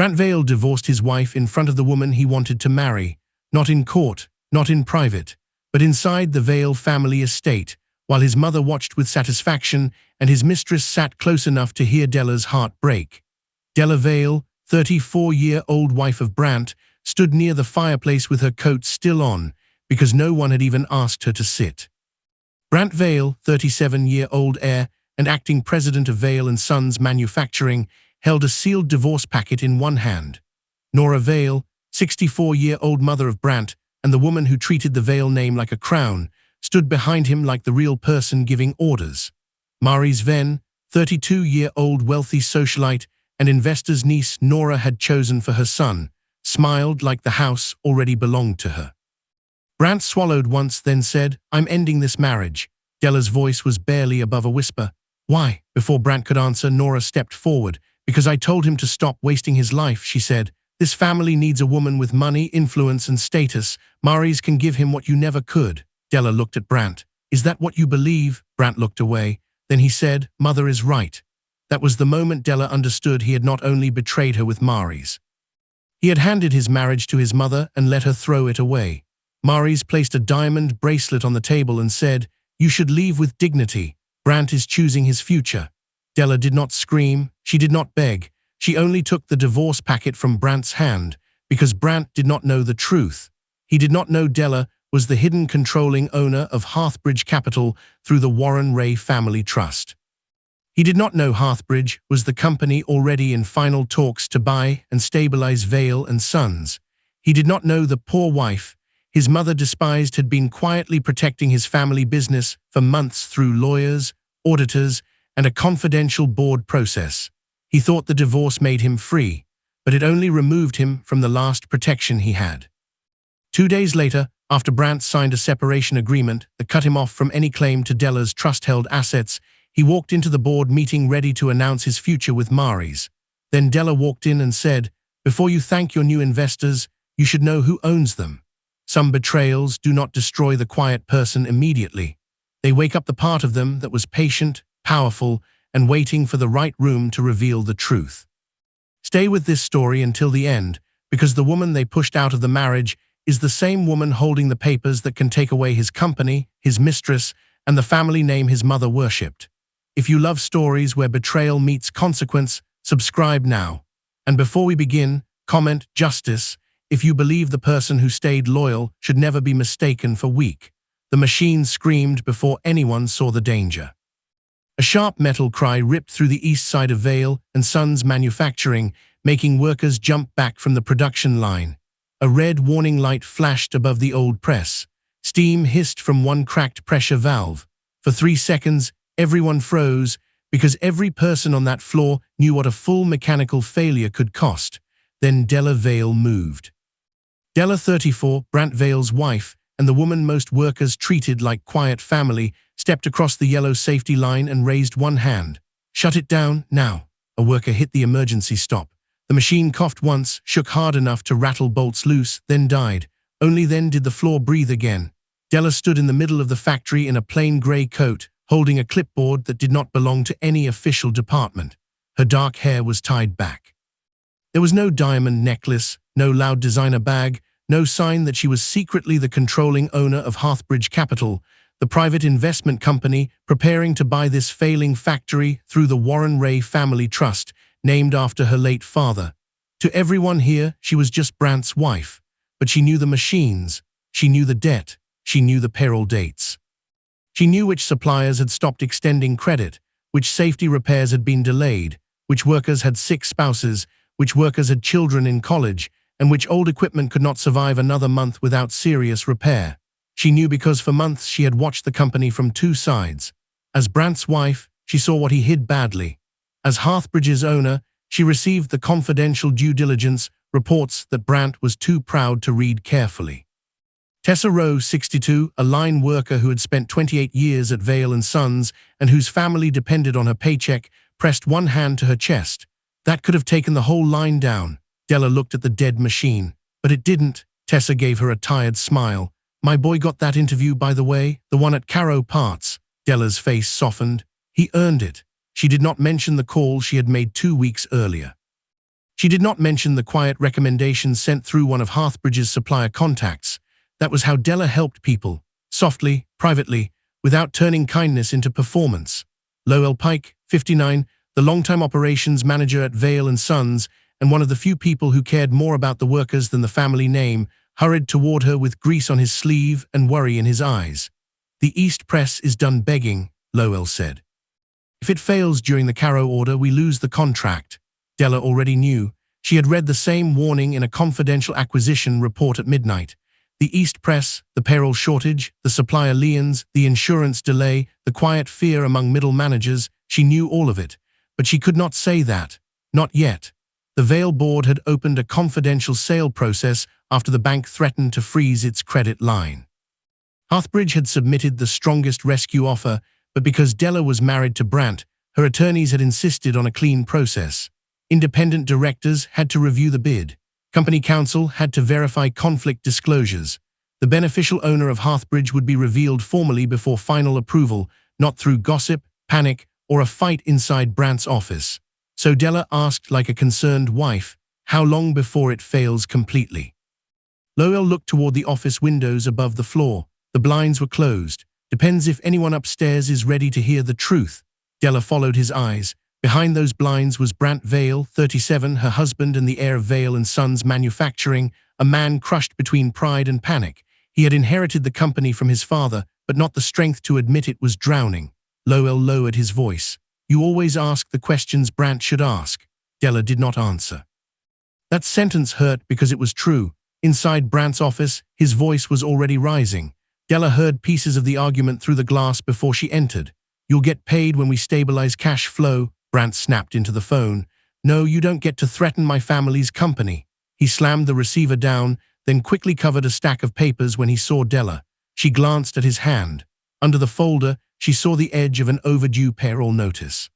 Brant Vale divorced his wife in front of the woman he wanted to marry, not in court, not in private, but inside the Vale family estate, while his mother watched with satisfaction and his mistress sat close enough to hear Della's heart break. Della Vale, 34-year-old wife of Brant, stood near the fireplace with her coat still on, because no one had even asked her to sit. Brant Vale, 37-year-old heir and acting president of Vale & Sons Manufacturing, held a sealed divorce packet in one hand. Nora Vale, 64-year-old mother of Brant, and the woman who treated the Vale name like a crown, stood behind him like the real person giving orders. Mary's Venn, 32-year-old wealthy socialite and investor's niece Nora had chosen for her son, smiled like the house already belonged to her. Brant swallowed once, then said, "I'm ending this marriage." Della's voice was barely above a whisper. "Why?" Before Brant could answer, Nora stepped forward. "Because I told him to stop wasting his life," she said. "This family needs a woman with money, influence, and status. Mary's can give him what you never could." Della looked at Brant. "Is that what you believe?" Brant looked away. Then he said, "Mother is right." That was the moment Della understood he had not only betrayed her with Mary's. He had handed his marriage to his mother and let her throw it away. Mary's placed a diamond bracelet on the table and said, "You should leave with dignity. Brant is choosing his future." Della did not scream, she did not beg, she only took the divorce packet from Brant's hand, because Brant did not know the truth. He did not know Della was the hidden controlling owner of Hearthbridge Capital through the Warren Ray Family Trust. He did not know Hearthbridge was the company already in final talks to buy and stabilize Vale & Sons. He did not know the poor wife his mother despised had been quietly protecting his family business for months through lawyers, auditors, and a confidential board process. He thought the divorce made him free, but it only removed him from the last protection he had. 2 days later, after Brant signed a separation agreement that cut him off from any claim to Della's trust-held assets, he walked into the board meeting ready to announce his future with Mary's. Then Della walked in and said, "Before you thank your new investors, you should know who owns them. Some betrayals do not destroy the quiet person immediately. They wake up the part of them that was patient, powerful, and waiting for the right room to reveal the truth." Stay with this story until the end, because the woman they pushed out of the marriage is the same woman holding the papers that can take away his company, his mistress, and the family name his mother worshipped. If you love stories where betrayal meets consequence, subscribe now. And before we begin, comment "Justice" if you believe the person who stayed loyal should never be mistaken for weak. The machine screamed before anyone saw the danger. A sharp metal cry ripped through the east side of Vale & Sons Manufacturing, making workers jump back from the production line. A red warning light flashed above the old press. Steam hissed from one cracked pressure valve. For 3 seconds, everyone froze, because every person on that floor knew what a full mechanical failure could cost. Then Della Vale moved. Della, 34, Brant Vale's wife, and the woman most workers treated like quiet family, stepped across the yellow safety line and raised one hand. "Shut it down, now." A worker hit the emergency stop. The machine coughed once, shook hard enough to rattle bolts loose, then died. Only then did the floor breathe again. Della stood in the middle of the factory in a plain gray coat, holding a clipboard that did not belong to any official department. Her dark hair was tied back. There was no diamond necklace, no loud designer bag, no sign that she was secretly the controlling owner of Hearthbridge Capital, the private investment company preparing to buy this failing factory through the Warren Ray Family Trust, named after her late father. To everyone here, she was just Brant's wife, but she knew the machines, she knew the debt, she knew the payroll dates. She knew which suppliers had stopped extending credit, which safety repairs had been delayed, which workers had sick spouses, which workers had children in college, and which old equipment could not survive another month without serious repair. She knew because for months she had watched the company from 2 sides. As Brant's wife, she saw what he hid badly. As Hearthbridge's owner, she received the confidential due diligence reports that Brant was too proud to read carefully. Tessa Rowe, 62, a line worker who had spent 28 years at Vale & Sons and whose family depended on her paycheck, pressed one hand to her chest. That could have taken the whole line down. Della looked at the dead machine. But it didn't. Tessa gave her a tired smile. "My boy got that interview, by the way, the one at Caro Parts." Della's face softened. "He earned it." She did not mention the call she had made 2 weeks earlier. She did not mention the quiet recommendations sent through one of Hearthbridge's supplier contacts. That was how Della helped people, softly, privately, without turning kindness into performance. Lowell Pike, 59, the longtime operations manager at Vale & Sons, and one of the few people who cared more about the workers than the family name, hurried toward her with grease on his sleeve and worry in his eyes. "The East Press is done begging," Lowell said. "If it fails during the Caro order, we lose the contract." Della already knew. She had read the same warning in a confidential acquisition report at midnight. The East Press, the payroll shortage, the supplier liens, the insurance delay, the quiet fear among middle managers, she knew all of it. But she could not say that. Not yet. The Vale board had opened a confidential sale process after the bank threatened to freeze its credit line. Hearthbridge had submitted the strongest rescue offer, but because Della was married to Brandt, her attorneys had insisted on a clean process. Independent directors had to review the bid. Company counsel had to verify conflict disclosures. The beneficial owner of Hearthbridge would be revealed formally before final approval, not through gossip, panic, or a fight inside Brandt's office. So Della asked like a concerned wife, "How long before it fails completely?" Lowell looked toward the office windows above the floor. The blinds were closed. "Depends if anyone upstairs is ready to hear the truth." Della followed his eyes. Behind those blinds was Brandt Vale, 37, her husband and the heir of Vale & Sons Manufacturing, a man crushed between pride and panic. He had inherited the company from his father, but not the strength to admit it was drowning. Lowell lowered his voice. "You always ask the questions Brandt should ask." Della did not answer. That sentence hurt because it was true. Inside Brandt's office, his voice was already rising. Della heard pieces of the argument through the glass before she entered. "You'll get paid when we stabilize cash flow," Brandt snapped into the phone. "No, you don't get to threaten my family's company." He slammed the receiver down, then quickly covered a stack of papers when he saw Della. She glanced at his hand. Under the folder, she saw the edge of an overdue payroll notice.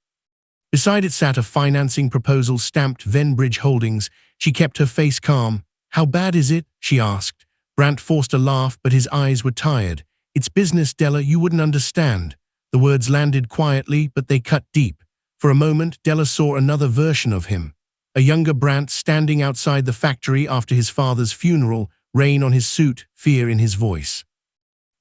Beside it sat a financing proposal stamped Venbridge Holdings. She kept her face calm. "How bad is it?" she asked. Brandt forced a laugh, but his eyes were tired. "It's business, Della, you wouldn't understand." The words landed quietly, but they cut deep. For a moment, Della saw another version of him. A younger Brandt standing outside the factory after his father's funeral, rain on his suit, fear in his voice.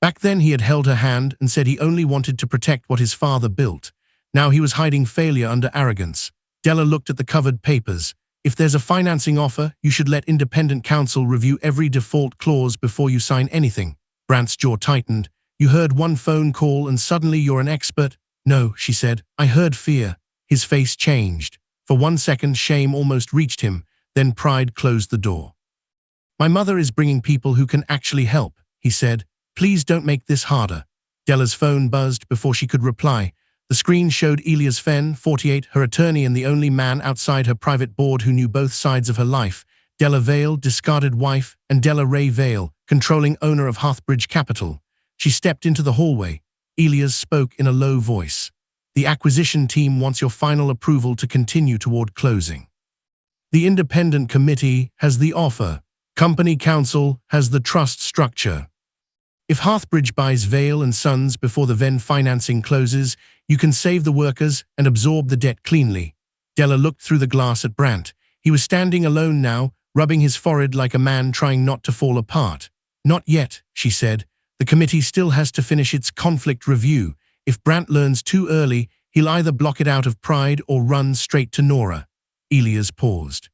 Back then he had held her hand and said he only wanted to protect what his father built. Now he was hiding failure under arrogance. Della looked at the covered papers. "If there's a financing offer, you should let independent counsel review every default clause before you sign anything." Brandt's jaw tightened. "You heard one phone call and suddenly you're an expert?" "No," she said. "I heard fear." His face changed. For 1 second, shame almost reached him, then pride closed the door. "My mother is bringing people who can actually help," he said. "Please don't make this harder." Della's phone buzzed before she could reply. The screen showed Elias Fenn, 48, her attorney and the only man outside her private board who knew both sides of her life. Della Vale, discarded wife, and Della Ray Vale, controlling owner of Hearthbridge Capital. She stepped into the hallway. Elias spoke in a low voice. "The acquisition team wants your final approval to continue toward closing. The independent committee has the offer. Company counsel has the trust structure. If Hearthbridge buys Vale & Sons before the Venn financing closes, you can save the workers and absorb the debt cleanly." Della looked through the glass at Brandt. He was standing alone now, rubbing his forehead like a man trying not to fall apart. "Not yet," she said. "The committee still has to finish its conflict review. If Brandt learns too early, he'll either block it out of pride or run straight to Nora." Elias paused.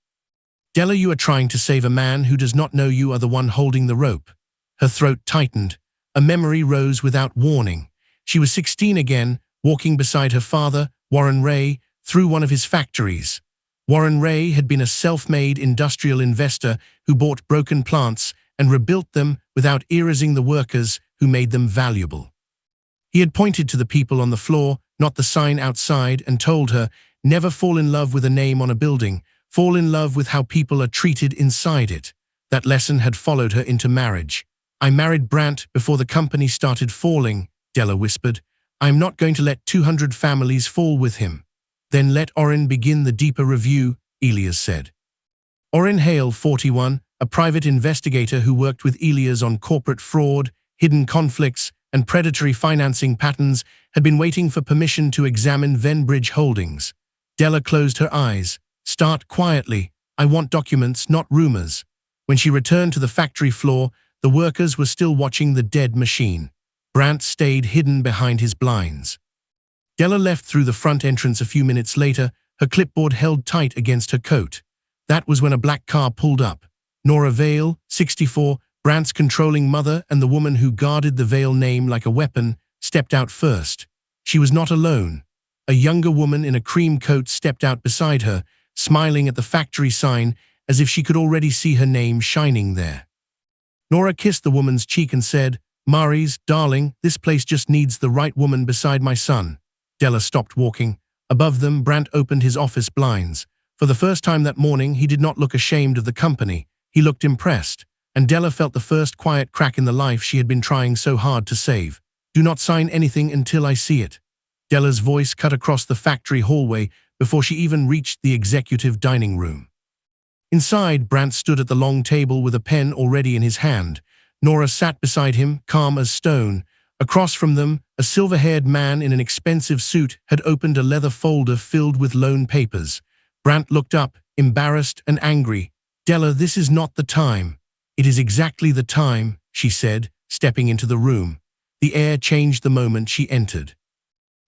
"Della, you are trying to save a man who does not know you are the one holding the rope." Her throat tightened. A memory rose without warning. She was 16 again, walking beside her father, Warren Ray, through one of his factories. Warren Ray had been a self-made industrial investor who bought broken plants and rebuilt them without erasing the workers who made them valuable. He had pointed to the people on the floor, not the sign outside, and told her, "Never fall in love with a name on a building. Fall in love with how people are treated inside it." That lesson had followed her into marriage. "I married Brandt before the company started falling," Della whispered. "I'm not going to let 200 families fall with him." "Then let Orrin begin the deeper review," Elias said. Orrin Hale, 41, a private investigator who worked with Elias on corporate fraud, hidden conflicts, and predatory financing patterns, had been waiting for permission to examine Venbridge Holdings. Della closed her eyes. "Start quietly. I want documents, not rumors. When she returned to the factory floor, the workers were still watching the dead machine. Brandt stayed hidden behind his blinds. Della left through the front entrance a few minutes later, her clipboard held tight against her coat. That was when a black car pulled up. Nora Vale, 64, Brandt's controlling mother and the woman who guarded the Vale name like a weapon, stepped out first. She was not alone. A younger woman in a cream coat stepped out beside her, smiling at the factory sign as if she could already see her name shining there. Nora kissed the woman's cheek and said, "Maries, darling, this place just needs the right woman beside my son." Della stopped walking. Above them, Brandt opened his office blinds. For the first time that morning, he did not look ashamed of the company. He looked impressed, and Della felt the first quiet crack in the life she had been trying so hard to save. "Do not sign anything until I see it." Della's voice cut across the factory hallway before she even reached the executive dining room. Inside, Brandt stood at the long table with a pen already in his hand. Nora sat beside him, calm as stone. Across from them, a silver-haired man in an expensive suit had opened a leather folder filled with loan papers. Brandt looked up, embarrassed and angry. "Della, this is not the time." "It is exactly the time," she said, stepping into the room. The air changed the moment she entered.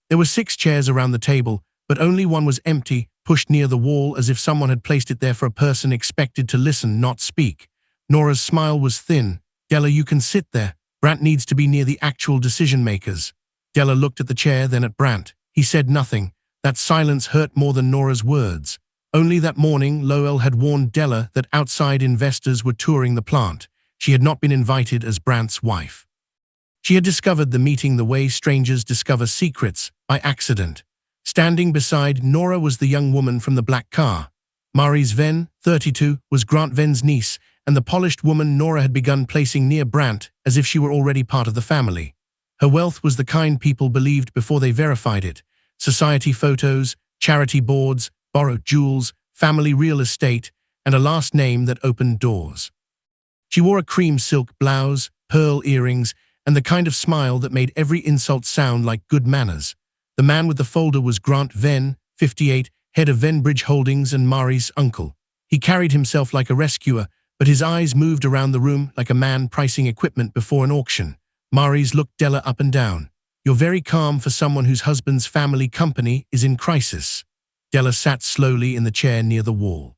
There were 6 chairs around the table, but only one was empty, pushed near the wall as if someone had placed it there for a person expected to listen, not speak. Nora's smile was thin. "Della, you can sit there. Brandt needs to be near the actual decision-makers." Della looked at the chair, then at Brandt. He said nothing. That silence hurt more than Nora's words. Only that morning, Lowell had warned Della that outside investors were touring the plant. She had not been invited as Brandt's wife. She had discovered the meeting the way strangers discover secrets, by accident. Standing beside Nora was the young woman from the black car. Maries Venn, 32, was Grant Venn's niece, and the polished woman Nora had begun placing near Brandt as if she were already part of the family. Her wealth was the kind people believed before they verified it. Society photos, charity boards, borrowed jewels, family real estate, and a last name that opened doors. She wore a cream silk blouse, pearl earrings, and the kind of smile that made every insult sound like good manners. The man with the folder was Grant Venn, 58, head of Venbridge Holdings and Maries' uncle. He carried himself like a rescuer, but his eyes moved around the room like a man pricing equipment before an auction. Maries looked Della up and down. "You're very calm for someone whose husband's family company is in crisis." Della sat slowly in the chair near the wall.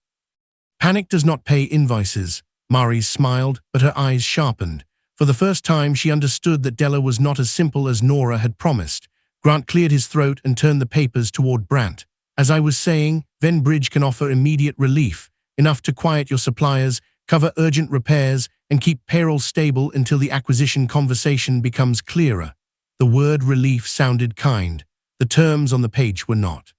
"Panic does not pay invoices." Maries smiled, but her eyes sharpened. For the first time, she understood that Della was not as simple as Nora had promised. Grant cleared his throat and turned the papers toward Brandt. "As I was saying, Venbridge can offer immediate relief, enough to quiet your suppliers, cover urgent repairs, and keep payroll stable until the acquisition conversation becomes clearer." The word relief sounded kind. The terms on the page were not.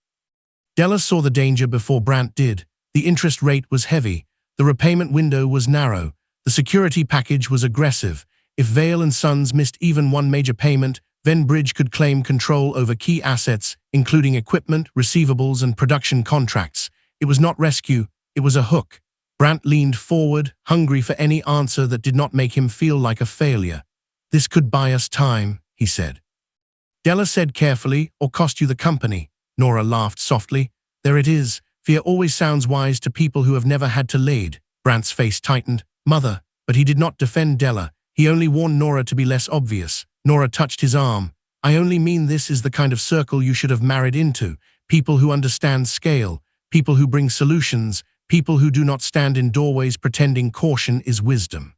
Della saw the danger before Brandt did. The interest rate was heavy. The repayment window was narrow. The security package was aggressive. If Vale and Sons missed even one major payment, Venbridge could claim control over key assets, including equipment, receivables, and production contracts. It was not rescue, it was a hook. Brandt leaned forward, hungry for any answer that did not make him feel like a failure. "This could buy us time," he said. Della said carefully, "or cost you the company." Nora laughed softly. "There it is. Fear always sounds wise to people who have never had to lead." Brandt's face tightened. "Mother," but he did not defend Della. He only warned Nora to be less obvious. Nora touched his arm. "I only mean this is the kind of circle you should have married into. People who understand scale, people who bring solutions, people who do not stand in doorways pretending caution is wisdom."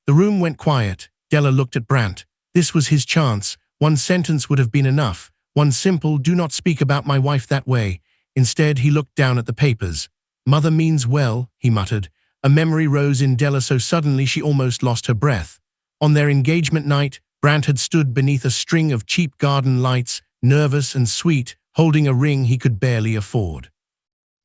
The room went quiet. Della looked at Brandt. This was his chance. One sentence would have been enough. One simple, "Do not speak about my wife that way." Instead, he looked down at the papers. "Mother means well," he muttered. A memory rose in Della so suddenly she almost lost her breath. On their engagement night, Brandt had stood beneath a string of cheap garden lights, nervous and sweet, holding a ring he could barely afford.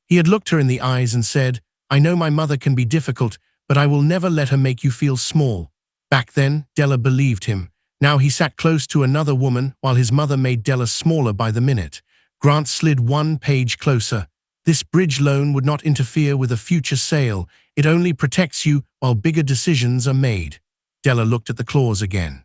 He had looked her in the eyes and said, "I know my mother can be difficult, but I will never let her make you feel small." Back then, Della believed him. Now he sat close to another woman while his mother made Della smaller by the minute. Grant slid one page closer. "This bridge loan would not interfere with a future sale. It only protects you while bigger decisions are made." Della looked at the clause again.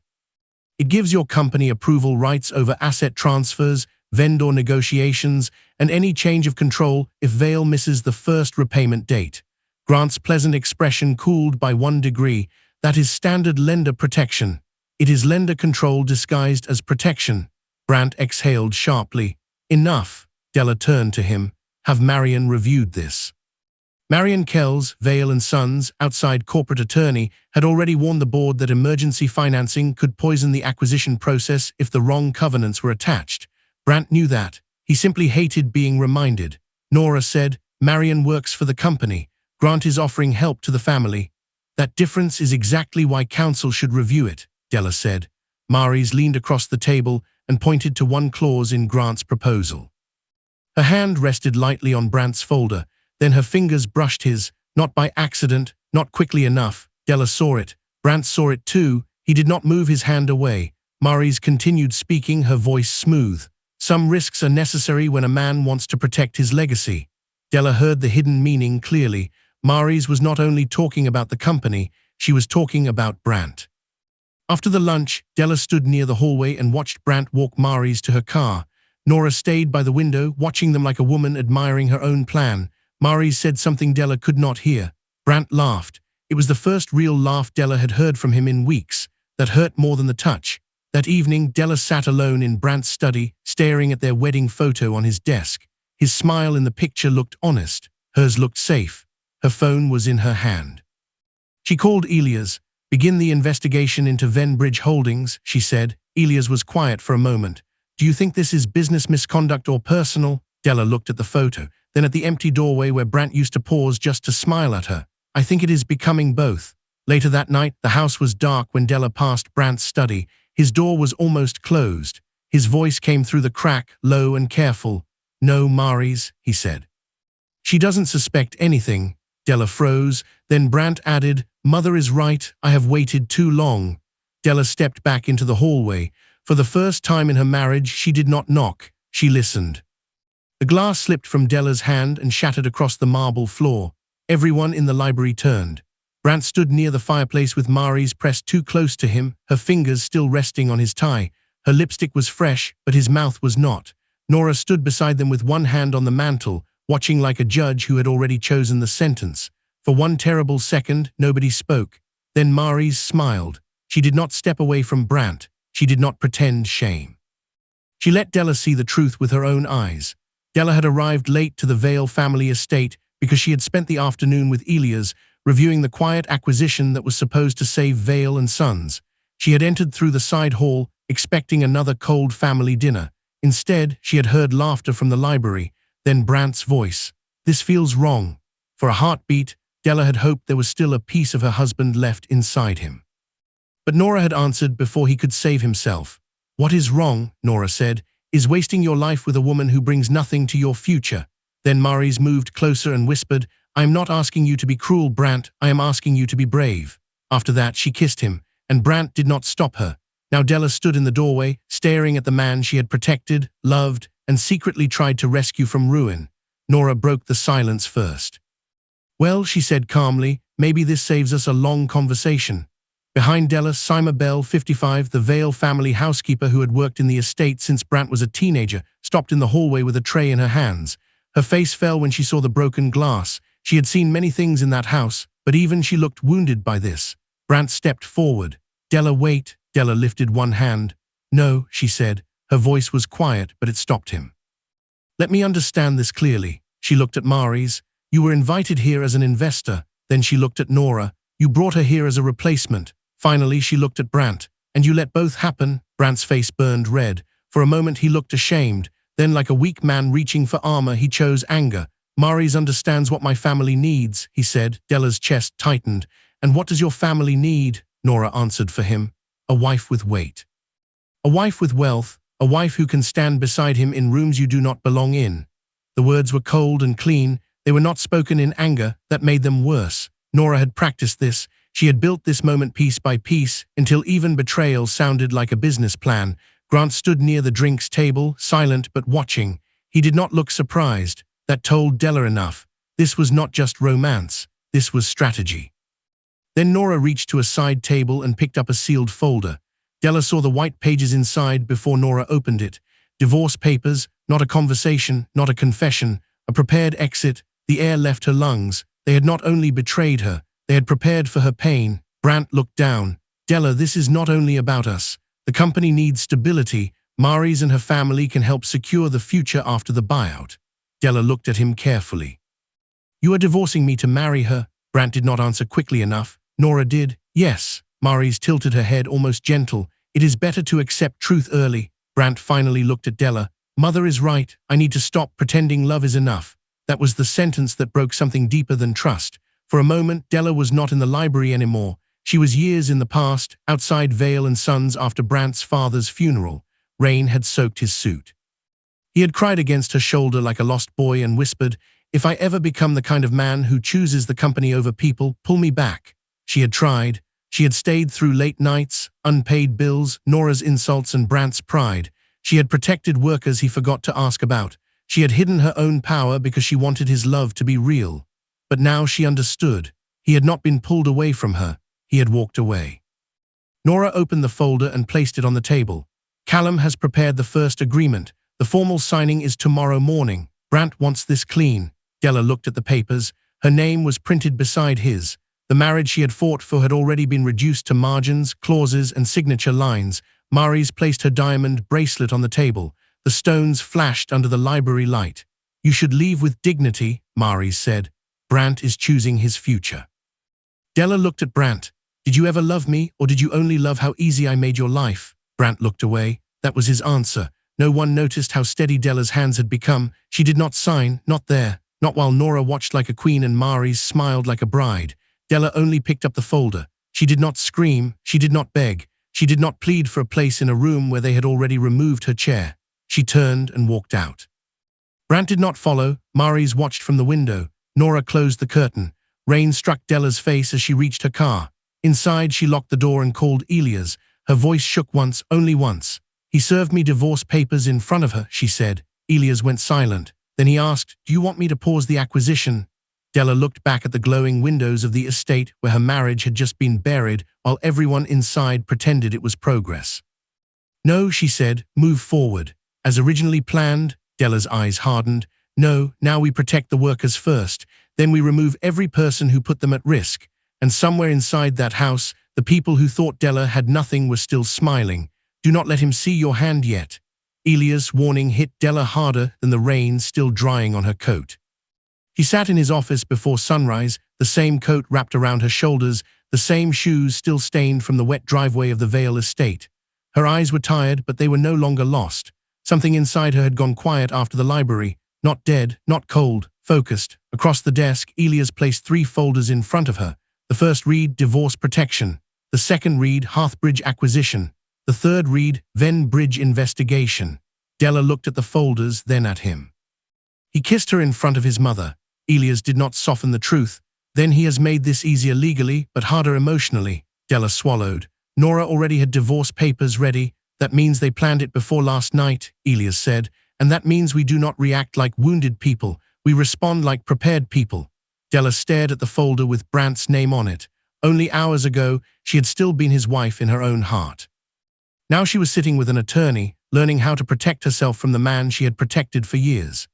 "It gives your company approval rights over asset transfers, vendor negotiations, and any change of control if Vale misses the first repayment date. Grant's pleasant expression cooled by 1 degree. That is standard lender protection. It is lender control disguised as protection. Brant exhaled sharply. Enough. Della turned to him. Have Marion reviewed this? Marion Kells, Vale & Sons, outside corporate attorney, had already warned the board that emergency financing could poison the acquisition process if the wrong covenants were attached. Brant knew that. He simply hated being reminded. Nora said, Marion works for the company. Grant is offering help to the family. That difference is exactly why counsel should review it, Della said. Maries leaned across the table and pointed to one clause in Grant's proposal. Her hand rested lightly on Brant's folder, then her fingers brushed his, not by accident, not quickly enough. Della saw it. Brant saw it too. He did not move his hand away. Maries continued speaking, her voice smooth. Some risks are necessary when a man wants to protect his legacy. Della heard the hidden meaning clearly. Maries was not only talking about the company, she was talking about Brant. After the lunch, Della stood near the hallway and watched Brant walk Maries to her car. Nora stayed by the window, watching them like a woman admiring her own plan. Maries said something Della could not hear. Brant laughed. It was the first real laugh Della had heard from him in weeks, that hurt more than the touch. That evening, Della sat alone in Brant's study, staring at their wedding photo on his desk. His smile in the picture looked honest. Hers looked safe. Her phone was in her hand. She called Elias. Begin the investigation into Venbridge Holdings, she said. Elias was quiet for a moment. Do you think this is business misconduct or personal? Della looked at the photo, then at the empty doorway where Brant used to pause just to smile at her. I think it is becoming both. Later that night, the house was dark when Della passed Brant's study. His door was almost closed. His voice came through the crack, low and careful. No, Maries, he said. She doesn't suspect anything. Della froze. Then Brant added, Mother is right, I have waited too long. Della stepped back into the hallway. For the first time in her marriage, she did not knock. She listened. The glass slipped from Della's hand and shattered across the marble floor. Everyone in the library turned. Brant stood near the fireplace with Maries pressed too close to him, her fingers still resting on his tie. Her lipstick was fresh, but his mouth was not. Nora stood beside them with one hand on the mantel, watching like a judge who had already chosen the sentence. For one terrible second, nobody spoke. Then Maries smiled. She did not step away from Brant. She did not pretend shame. She let Della see the truth with her own eyes. Della had arrived late to the Vale family estate because she had spent the afternoon with Elias, reviewing the quiet acquisition that was supposed to save Vale & Sons. She had entered through the side hall, expecting another cold family dinner. Instead, she had heard laughter from the library, then Brant's voice. This feels wrong. For a heartbeat, Della had hoped there was still a piece of her husband left inside him. But Nora had answered before he could save himself. What is wrong, Nora said, is wasting your life with a woman who brings nothing to your future. Then Maries moved closer and whispered, I am not asking you to be cruel, Brant, I am asking you to be brave. After that, she kissed him, and Brant did not stop her. Now Della stood in the doorway, staring at the man she had protected, loved, and secretly tried to rescue from ruin. Nora broke the silence first. Well, she said calmly, maybe this saves us a long conversation. Behind Della, Sima Bell, 55, the Vale family housekeeper who had worked in the estate since Brant was a teenager, stopped in the hallway with a tray in her hands. Her face fell when she saw the broken glass. She had seen many things in that house, but even she looked wounded by this. Brant stepped forward. Della, wait. Della lifted one hand. No, she said. Her voice was quiet, but it stopped him. Let me understand this clearly. She looked at Maries. You were invited here as an investor. Then she looked at Nora. You brought her here as a replacement. Finally, she looked at Brant. And you let both happen? Brant's face burned red. For a moment, he looked ashamed. Then, like a weak man reaching for armor, he chose anger. Maries understands what my family needs, he said. Della's chest tightened. And what does your family need? Nora answered for him. A wife with weight. A wife with wealth. A wife who can stand beside him in rooms you do not belong in. The words were cold and clean. They were not spoken in anger. That made them worse. Nora had practiced this. She had built this moment piece by piece until even betrayal sounded like a business plan. Grant stood near the drinks table, silent but watching. He did not look surprised. That told Della enough. This was not just romance. This was strategy. Then Nora reached to a side table and picked up a sealed folder. Della saw the white pages inside before Nora opened it. Divorce papers, not a conversation, not a confession, a prepared exit. The air left her lungs. They had not only betrayed her, they had prepared for her pain. Brant looked down. Della, this is not only about us. The company needs stability. Maris and her family can help secure the future after the buyout. Della looked at him carefully. You are divorcing me to marry her? Brant did not answer quickly enough. Nora did. Yes. Maris tilted her head, almost gentle. It is better to accept truth early. Brant finally looked at Della. Mother is right. I need to stop pretending love is enough. That was the sentence that broke something deeper than trust. For a moment, Della was not in the library anymore. She was years in the past, outside Vale & Sons after Brant's father's funeral. Rain had soaked his suit. He had cried against her shoulder like a lost boy and whispered, "If I ever become the kind of man who chooses the company over people, pull me back." She had tried. She had stayed through late nights, unpaid bills, Nora's insults and Brant's pride. She had protected workers he forgot to ask about. She had hidden her own power because she wanted his love to be real. But now she understood. He had not been pulled away from her. He had walked away. Nora opened the folder and placed it on the table. Callum has prepared the first agreement. The formal signing is tomorrow morning. Brant wants this clean. Della looked at the papers. Her name was printed beside his. The marriage she had fought for had already been reduced to margins, clauses, and signature lines. Maris placed her diamond bracelet on the table. The stones flashed under the library light. You should leave with dignity, Maris said. Brant is choosing his future. Della looked at Brant. Did you ever love me, or did you only love how easy I made your life? Brant looked away. That was his answer. No one noticed how steady Della's hands had become. She did not sign, not there. Not while Nora watched like a queen and Maris smiled like a bride. Della only picked up the folder. She did not scream. She did not beg. She did not plead for a place in a room where they had already removed her chair. She turned and walked out. Brant did not follow. Maris watched from the window. Nora closed the curtain. Rain struck Della's face as she reached her car. Inside, she locked the door and called Elias. Her voice shook once, only once. He served me divorce papers in front of her, she said. Elias went silent. Then he asked, do you want me to pause the acquisition? Della looked back at the glowing windows of the estate where her marriage had just been buried, while everyone inside pretended it was progress. No, she said, move forward. As originally planned, Della's eyes hardened. No, now we protect the workers first. Then we remove every person who put them at risk. And somewhere inside that house, the people who thought Della had nothing were still smiling. Do not let him see your hand yet. Elias' warning hit Della harder than the rain still drying on her coat. He sat in his office before sunrise, the same coat wrapped around her shoulders, the same shoes still stained from the wet driveway of the Vale estate. Her eyes were tired, but they were no longer lost. Something inside her had gone quiet after the library. Not dead, not cold, focused. Across the desk, Elias placed 3 folders in front of her. The first read, Divorce Protection. The second read, Hearthbridge Acquisition. The third read, Ven Bridge Investigation. Della looked at the folders, then at him. He kissed her in front of his mother. Elias did not soften the truth. Then he has made this easier legally, but harder emotionally. Della swallowed. Nora already had divorce papers ready. That means they planned it before last night, Elias said. And that means we do not react like wounded people. We respond like prepared people. Della stared at the folder with Brant's name on it. Only hours ago, she had still been his wife in her own heart. Now she was sitting with an attorney, learning how to protect herself from the man she had protected for years.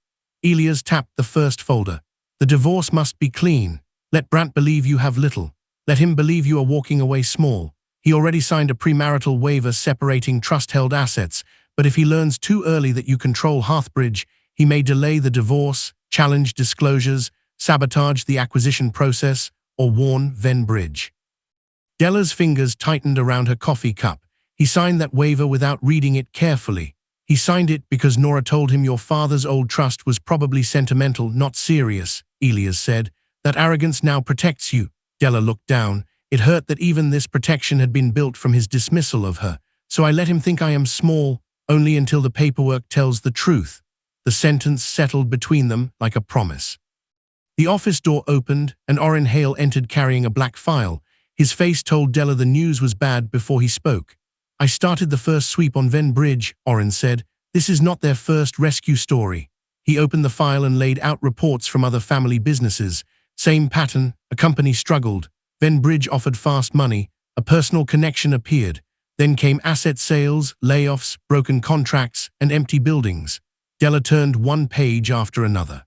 Elias tapped the first folder. The divorce must be clean. Let Brant believe you have little. Let him believe you are walking away small. He already signed a premarital waiver separating trust-held assets, but if he learns too early that you control Hearthbridge, he may delay the divorce, challenge disclosures, sabotage the acquisition process, or warn Ven Bridge. Della's fingers tightened around her coffee cup. He signed that waiver without reading it carefully. He signed it because Nora told him your father's old trust was probably sentimental, not serious, Elias said. That arrogance now protects you. Della looked down. It hurt that even this protection had been built from his dismissal of her. So I let him think I am small, only until the paperwork tells the truth. The sentence settled between them like a promise. The office door opened, and Orrin Hale entered carrying a black file. His face told Della the news was bad before he spoke. I started the first sweep on Ven Bridge, Orrin said. This is not their first rescue story. He opened the file and laid out reports from other family businesses. Same pattern, a company struggled. Ven Bridge offered fast money. A personal connection appeared. Then came asset sales, layoffs, broken contracts, and empty buildings. Della turned one page after another.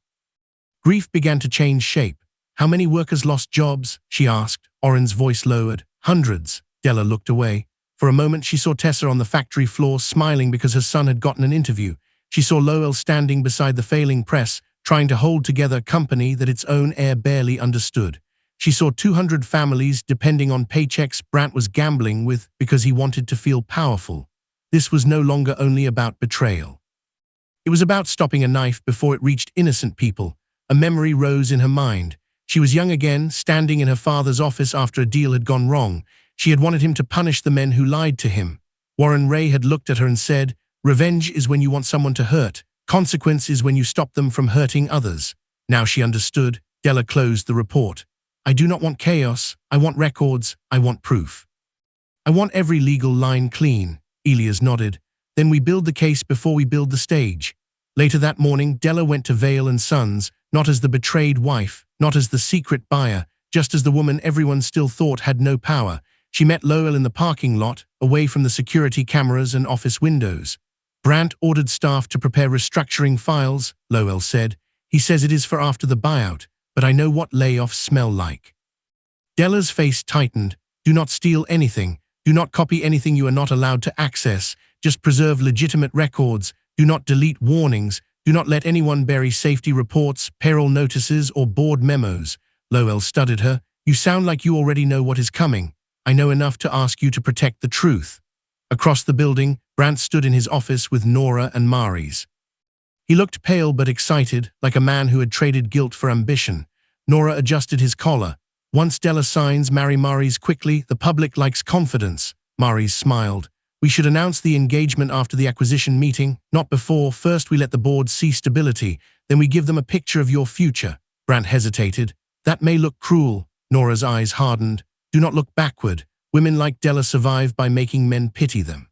Grief began to change shape. How many workers lost jobs? She asked. Oren's voice lowered. Hundreds. Della looked away. For a moment she saw Tessa on the factory floor smiling because her son had gotten an interview. She saw Lowell standing beside the failing press, trying to hold together a company that its own heir barely understood. She saw 200 families depending on paychecks Brant was gambling with because he wanted to feel powerful. This was no longer only about betrayal. It was about stopping a knife before it reached innocent people. A memory rose in her mind. She was young again, standing in her father's office after a deal had gone wrong. She had wanted him to punish the men who lied to him. Warren Ray had looked at her and said, "Revenge is when you want someone to hurt. Consequence is when you stop them from hurting others." Now she understood. Della closed the report. "I do not want chaos. I want records. I want proof. I want every legal line clean." Elias nodded. "Then we build the case before we build the stage." Later that morning, Della went to Vale & Sons, not as the betrayed wife, not as the secret buyer, just as the woman everyone still thought had no power. She met Lowell in the parking lot, away from the security cameras and office windows. "Brant ordered staff to prepare restructuring files," Lowell said. "He says it is for after the buyout, but I know what layoffs smell like." Della's face tightened. "Do not steal anything. Do not copy anything you are not allowed to access. Just preserve legitimate records. Do not delete warnings. Do not let anyone bury safety reports, payroll notices, or board memos." Lowell studied her. "You sound like you already know what is coming. I know enough to ask you to protect the truth." Across the building, Brant stood in his office with Nora and Maris. He looked pale but excited, like a man who had traded guilt for ambition. Nora adjusted his collar. "Once Della signs, marry Maris quickly. The public likes confidence." Maris smiled. "We should announce the engagement after the acquisition meeting, not before. First we let the board see stability, then we give them a picture of your future." Brant hesitated. "That may look cruel." Nora's eyes hardened. "Do not look backward. Women like Della survive by making men pity them."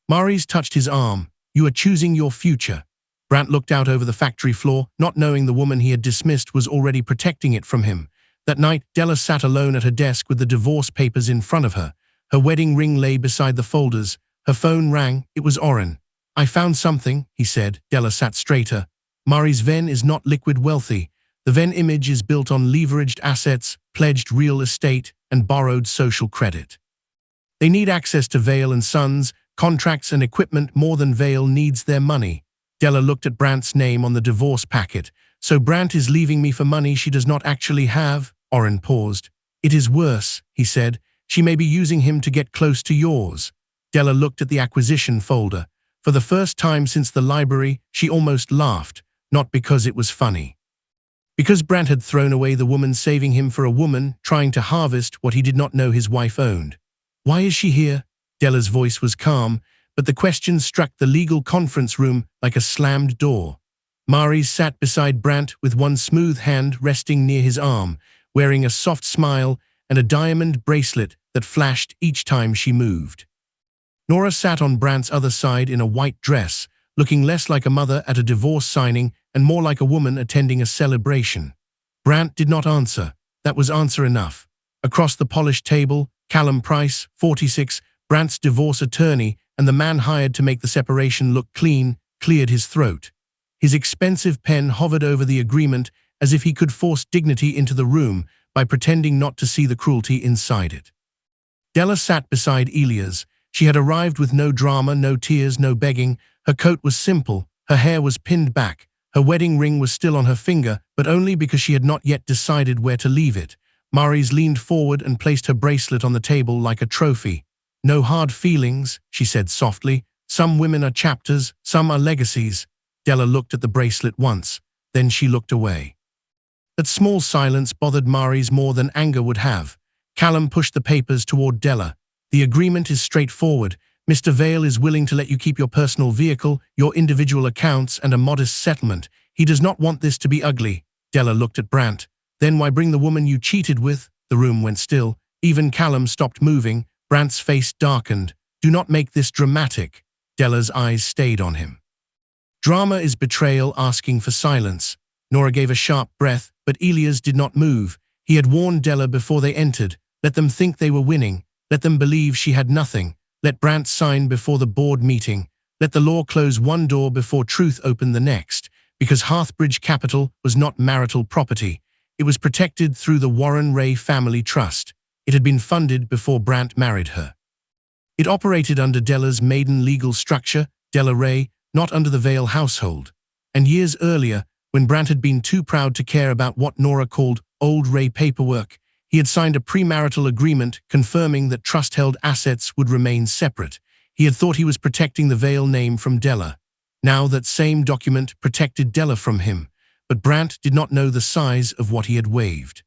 Maris touched his arm. "You are choosing your future." Brant looked out over the factory floor, not knowing the woman he had dismissed was already protecting it from him. That night, Della sat alone at her desk with the divorce papers in front of her. Her wedding ring lay beside the folders. Her phone rang. It was Oren. "I found something," he said. Della sat straighter. "Maris Venn is not liquid wealthy. The Venn image is built on leveraged assets, pledged real estate, and borrowed social credit. They need access to Vale & Sons, contracts and equipment more than Vale needs their money." Della looked at Brant's name on the divorce packet. "So Brant is leaving me for money she does not actually have?" Oren paused. "It is worse," he said. "She may be using him to get close to yours." Della looked at the acquisition folder. For the first time since the library, she almost laughed, not because it was funny. Because Brant had thrown away the woman saving him for a woman trying to harvest what he did not know his wife owned. "Why is she here?" Della's voice was calm, but the question struck the legal conference room like a slammed door. Maris sat beside Brant with one smooth hand resting near his arm, wearing a soft smile and a diamond bracelet that flashed each time she moved. Nora sat on Brant's other side in a white dress, looking less like a mother at a divorce signing and more like a woman attending a celebration. Brant did not answer. That was answer enough. Across the polished table, Callum Price, 46, Brant's divorce attorney and the man hired to make the separation look clean, cleared his throat. His expensive pen hovered over the agreement as if he could force dignity into the room by pretending not to see the cruelty inside it. Della sat beside Elias. She had arrived with no drama, no tears, no begging. Her coat was simple, her hair was pinned back, her wedding ring was still on her finger, but only because she had not yet decided where to leave it. Maris leaned forward and placed her bracelet on the table like a trophy. "No hard feelings," she said softly. "Some women are chapters, some are legacies." Della looked at the bracelet once, then she looked away. That small silence bothered Maris more than anger would have. Callum pushed the papers toward Della. "The agreement is straightforward. Mr. Vale is willing to let you keep your personal vehicle, your individual accounts, and a modest settlement. He does not want this to be ugly." Della looked at Brant. "Then why bring the woman you cheated with?" The room went still. Even Callum stopped moving. Brant's face darkened. "Do not make this dramatic." Della's eyes stayed on him. "Drama is betrayal asking for silence." Nora gave a sharp breath, but Elias did not move. He had warned Della before they entered. Let them think they were winning. Let them believe she had nothing. Let Brant sign before the board meeting. Let the law close one door before truth opened the next, because Hearthbridge Capital was not marital property. It was protected through the Warren Ray Family Trust. It had been funded before Brant married her. It operated under Della's maiden legal structure, Della Ray, not under the Vale household. And years earlier, when Brant had been too proud to care about what Nora called old Ray paperwork, he had signed a premarital agreement confirming that trust-held assets would remain separate. He had thought he was protecting the Vale name from Della. Now that same document protected Della from him, but Brant did not know the size of what he had waived.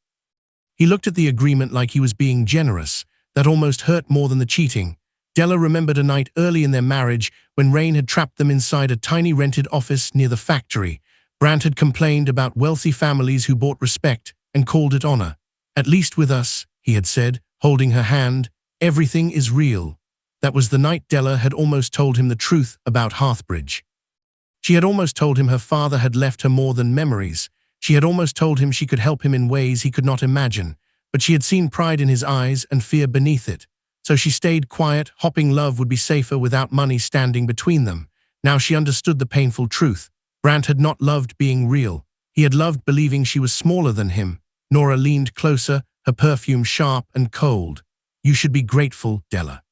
He looked at the agreement like he was being generous. That almost hurt more than the cheating. Della remembered a night early in their marriage when Rain had trapped them inside a tiny rented office near the factory. Brant had complained about wealthy families who bought respect and called it honor. "At least with us," he had said, holding her hand, "everything is real." That was the night Della had almost told him the truth about Hearthbridge. She had almost told him her father had left her more than memories. She had almost told him she could help him in ways he could not imagine, but she had seen pride in his eyes and fear beneath it. So she stayed quiet, hoping love would be safer without money standing between them. Now she understood the painful truth. Brant had not loved being real. He had loved believing she was smaller than him. Nora leaned closer, her perfume sharp and cold. "You should be grateful, Della.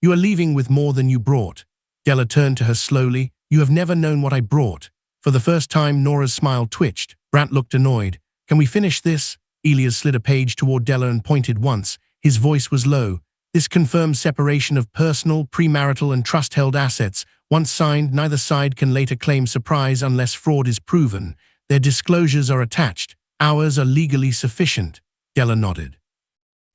You are leaving with more than you brought." Della turned to her slowly. "You have never known what I brought." For the first time, Nora's smile twitched. Brant looked annoyed. "Can we finish this?" Elias slid a page toward Della and pointed once. His voice was low. "This confirms separation of personal, premarital and trust-held assets. Once signed, neither side can later claim surprise unless fraud is proven. Their disclosures are attached. Ours are legally sufficient." Della nodded.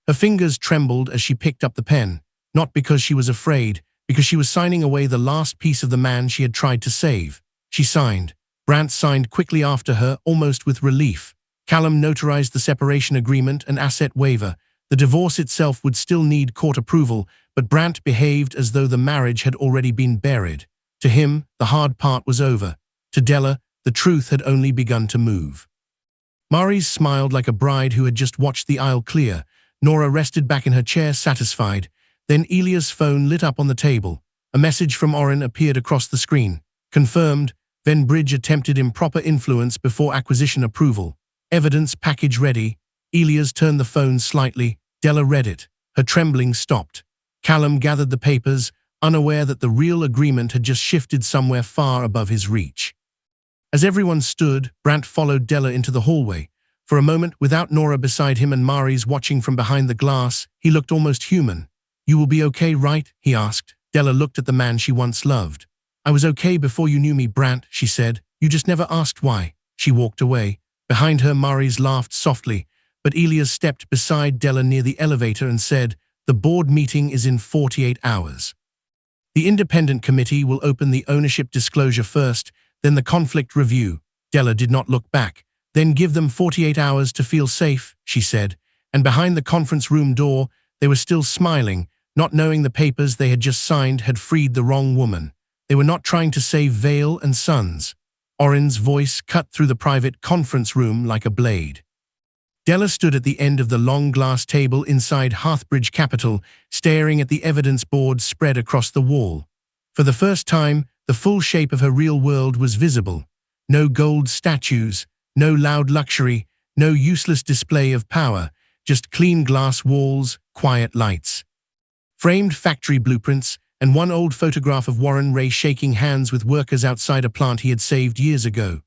Her fingers trembled as she picked up the pen, not because she was afraid, because she was signing away the last piece of the man she had tried to save. She signed. Brant signed quickly after her, almost with relief. Callum notarized the separation agreement and asset waiver. The divorce itself would still need court approval, but Brant behaved as though the marriage had already been buried. To him, the hard part was over. To Della, the truth had only begun to move. Maryse smiled like a bride who had just watched the aisle clear. Nora rested back in her chair, satisfied. Then Elia's phone lit up on the table. A message from Oren appeared across the screen. "Confirmed. Venbridge attempted improper influence before acquisition approval. Evidence package ready." Elias turned the phone slightly. Della read it. Her trembling stopped. Callum gathered the papers, unaware that the real agreement had just shifted somewhere far above his reach. As everyone stood, Brant followed Della into the hallway. For a moment, without Nora beside him and Maryse watching from behind the glass, he looked almost human. "You will be okay, right?" he asked. Della looked at the man she once loved. "I was okay before you knew me, Brant," she said. "You just never asked why." She walked away. Behind her, Maryse laughed softly, but Elias stepped beside Della near the elevator and said, "The board meeting is in 48 hours. The independent committee will open the ownership disclosure first, then the conflict review." Della did not look back. "Then give them 48 hours to feel safe," she said. And behind the conference room door, they were still smiling, not knowing the papers they had just signed had freed the wrong woman. They were not trying to save Vale and Sons. Oren's voice cut through the private conference room like a blade. Della stood at the end of the long glass table inside Hearthbridge Capital, staring at the evidence board spread across the wall. For the first time, the full shape of her real world was visible. No gold statues, no loud luxury, no useless display of power, just clean glass walls, quiet lights. Framed factory blueprints, and one old photograph of Warren Ray shaking hands with workers outside a plant he had saved years ago.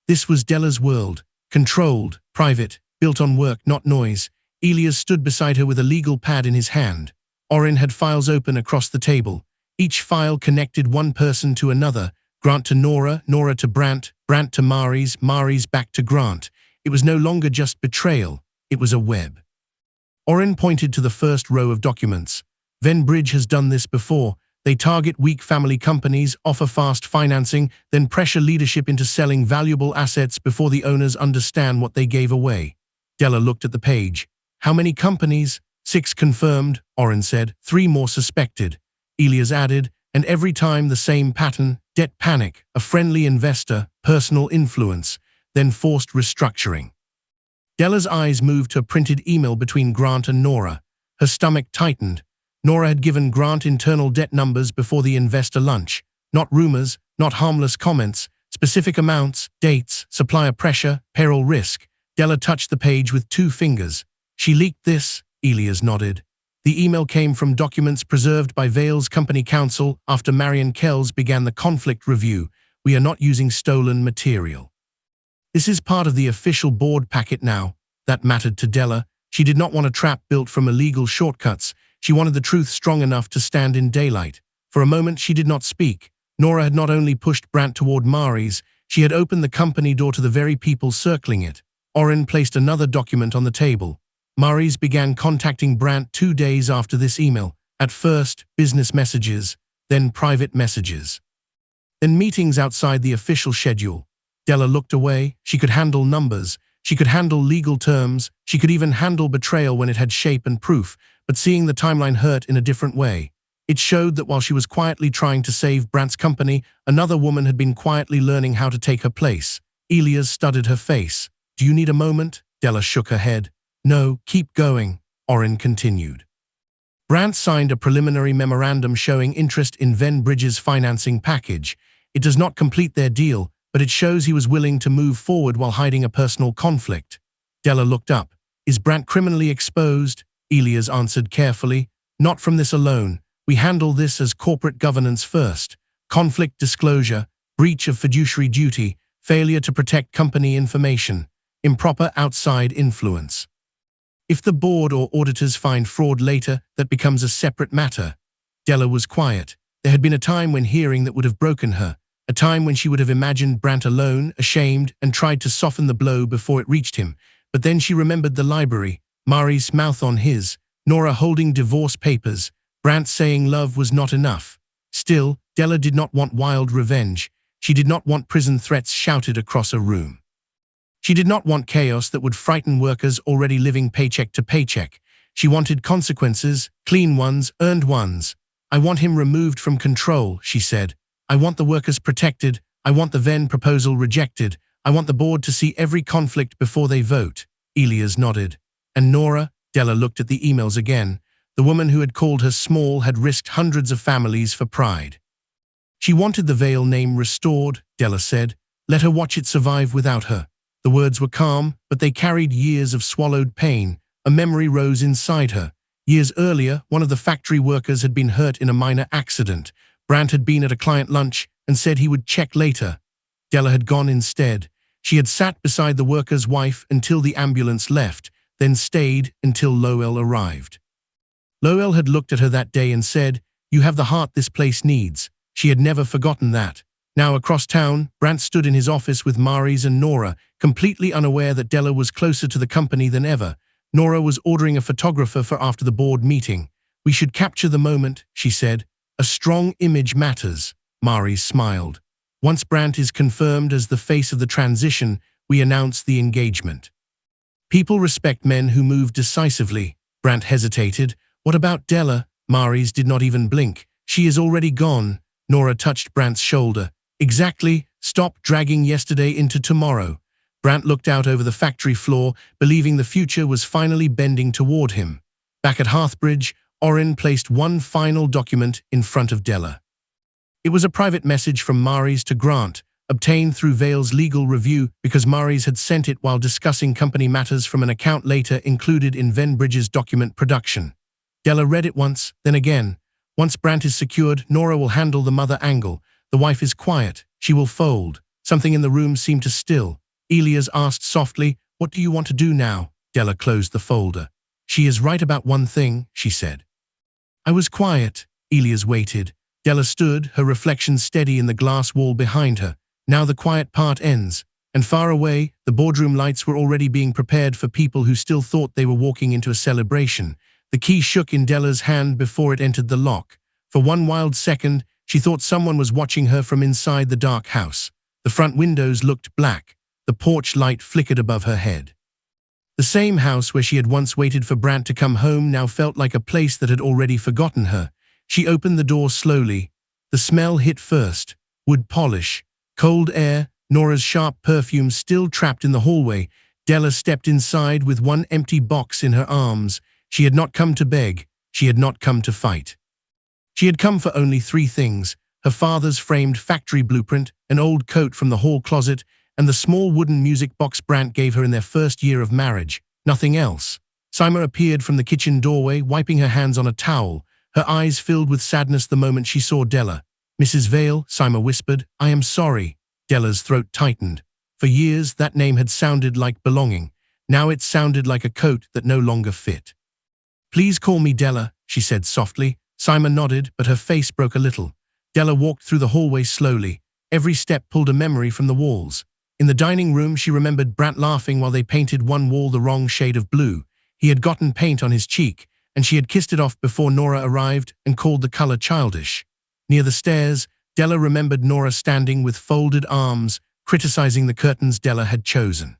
This was Della's world, controlled, private, built on work, not noise. Elias stood beside her with a legal pad in his hand. Oren had files open across the table. Each file connected one person to another, Grant to Nora, Nora to Brant, Brant to Maryse, Maryse back to Grant. It was no longer just betrayal, it was a web. Oren pointed to the first row of documents. Venbridge has done this before. They target weak family companies, offer fast financing, then pressure leadership into selling valuable assets before the owners understand what they gave away. Della looked at the page. "How many companies?" "6 confirmed," Oren said. 3 more suspected. Elias added, "And every time the same pattern, debt panic, a friendly investor, personal influence, then forced restructuring." Della's eyes moved to a printed email between Grant and Nora. Her stomach tightened. Nora had given Grant internal debt numbers before the investor lunch. not rumors, not harmless comments, specific amounts, dates, supplier pressure, payroll risk. Della touched the page with 2 fingers. She leaked this, Elias nodded. The email came from documents preserved by Vale's company counsel after Marion Kells began the conflict review. We are not using stolen material. This is part of the official board packet now. That mattered to Della. She did not want a trap built from illegal shortcuts. She wanted the truth strong enough to stand in daylight. For a moment she did not speak. Nora had not only pushed Brandt toward Mari's, she had opened the company door to the very people circling it. Oren placed another document on the table. Mari's began contacting Brandt 2 days after this email. At first, business messages, then private messages. Then meetings outside the official schedule. Della looked away. She could handle numbers. She could handle legal terms. She could even handle betrayal when it had shape and proof. But seeing the timeline hurt in a different way. It showed that while she was quietly trying to save Brandt's company, another woman had been quietly learning how to take her place. Elias studied her face. Do you need a moment? Della shook her head. No, keep going, Oren continued. Brandt signed a preliminary memorandum showing interest in Venbridge's financing package. It does not complete their deal, but it shows he was willing to move forward while hiding a personal conflict. Della looked up. Is Brandt criminally exposed? Elias answered carefully. Not from this alone. We handle this as corporate governance first. Conflict disclosure, breach of fiduciary duty, failure to protect company information, improper outside influence. If the board or auditors find fraud later, that becomes a separate matter. Della was quiet. There had been a time when hearing that would have broken her, a time when she would have imagined Brandt alone, ashamed, and tried to soften the blow before it reached him. But then she remembered the library, Mari's mouth on his, Nora holding divorce papers, Brandt saying love was not enough. Still, Della did not want wild revenge. She did not want prison threats shouted across a room. She did not want chaos that would frighten workers already living paycheck to paycheck. She wanted consequences, clean ones, earned ones. I want him removed from control, she said. I want the workers protected. I want the Venn proposal rejected. I want the board to see every conflict before they vote. Elias nodded. And Nora? Della looked at the emails again. The woman who had called her small had risked hundreds of families for pride. She wanted the Vale name restored, Della said. Let her watch it survive without her. The words were calm, but they carried years of swallowed pain. A memory rose inside her. Years earlier, one of the factory workers had been hurt in a minor accident. Brandt had been at a client lunch and said he would check later. Della had gone instead. She had sat beside the worker's wife until the ambulance left, then stayed until Lowell arrived. Lowell had looked at her that day and said, "You have the heart this place needs." She had never forgotten that. Now across town, Brandt stood in his office with Mari's and Nora, completely unaware that Della was closer to the company than ever. Nora was ordering a photographer for after the board meeting. "We should capture the moment," she said. "A strong image matters." Mari smiled. "Once Brandt is confirmed as the face of the transition, we announce the engagement." "People respect men who move decisively." Brandt hesitated. "What about Della?" Mari's did not even blink. "She is already gone." Nora touched Brandt's shoulder. "Exactly. Stop dragging yesterday into tomorrow." Brandt looked out over the factory floor, believing the future was finally bending toward him. Back at Hearthbridge, Oren placed one final document in front of Della. It was a private message from Mari's to Grant, obtained through Vale's legal review because Mari's had sent it while discussing company matters from an account later included in Venbridge's document production. Della read it once, then again. Once Brandt is secured, Nora will handle the mother angle. The wife is quiet. She will fold. Something in the room seemed to still. Elias asked softly, "What do you want to do now?" Della closed the folder. "She is right about one thing," she said. "I was quiet." Elias waited. Della stood, her reflection steady in the glass wall behind her. Now the quiet part ends. And far away, the boardroom lights were already being prepared for people who still thought they were walking into a celebration. The key shook in Della's hand before it entered the lock. For one wild second, she thought someone was watching her from inside the dark house. The front windows looked black. The porch light flickered above her head. The same house where she had once waited for Brandt to come home now felt like a place that had already forgotten her. She opened the door slowly. The smell hit first. Wood polish. Cold air. Nora's sharp perfume still trapped in the hallway. Della stepped inside with one empty box in her arms. She had not come to beg. She had not come to fight. She had come for only 3 things: her father's framed factory blueprint, an old coat from the hall closet, and the small wooden music box Brant gave her in their first year of marriage. Nothing else. Sima appeared from the kitchen doorway, wiping her hands on a towel, her eyes filled with sadness the moment she saw Della. "Mrs. Vale," Sima whispered, "I am sorry." Della's throat tightened. For years, that name had sounded like belonging. Now it sounded like a coat that no longer fit. "Please call me Della," she said softly. Sima nodded, but her face broke a little. Della walked through the hallway slowly. Every step pulled a memory from the walls. In the dining room, she remembered Brant laughing while they painted one wall the wrong shade of blue. He had gotten paint on his cheek, and she had kissed it off before Nora arrived and called the color childish. Near the stairs, Della remembered Nora standing with folded arms, criticizing the curtains Della had chosen.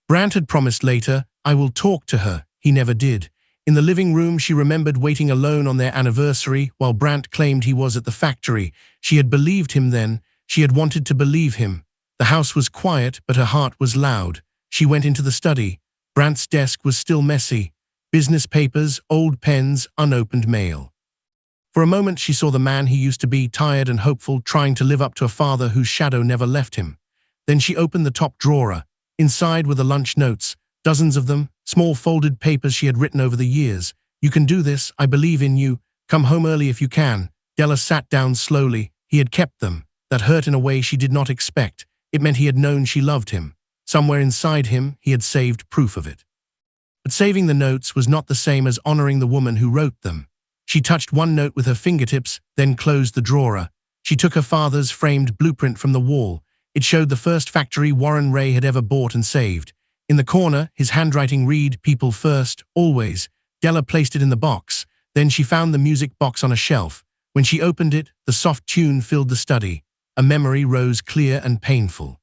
Brant had promised later, "I will talk to her." He never did. In the living room, she remembered waiting alone on their anniversary while Brant claimed he was at the factory. She had believed him then. She had wanted to believe him. The house was quiet, but her heart was loud. She went into the study. Brant's desk was still messy. Business papers, old pens, unopened mail. For a moment, she saw the man he used to be, tired and hopeful, trying to live up to a father whose shadow never left him. Then she opened the top drawer. Inside were the lunch notes, dozens of them, small folded papers she had written over the years. "You can do this. I believe in you. Come home early if you can." Della sat down slowly. He had kept them. That hurt in a way she did not expect. It meant he had known she loved him. Somewhere inside him, he had saved proof of it. But saving the notes was not the same as honoring the woman who wrote them. She touched one note with her fingertips, then closed the drawer. She took her father's framed blueprint from the wall. It showed the first factory Warren Ray had ever bought and saved. In the corner, his handwriting read, "People first, always." Della placed it in the box. Then she found the music box on a shelf. When she opened it, the soft tune filled the study. A memory rose clear and painful.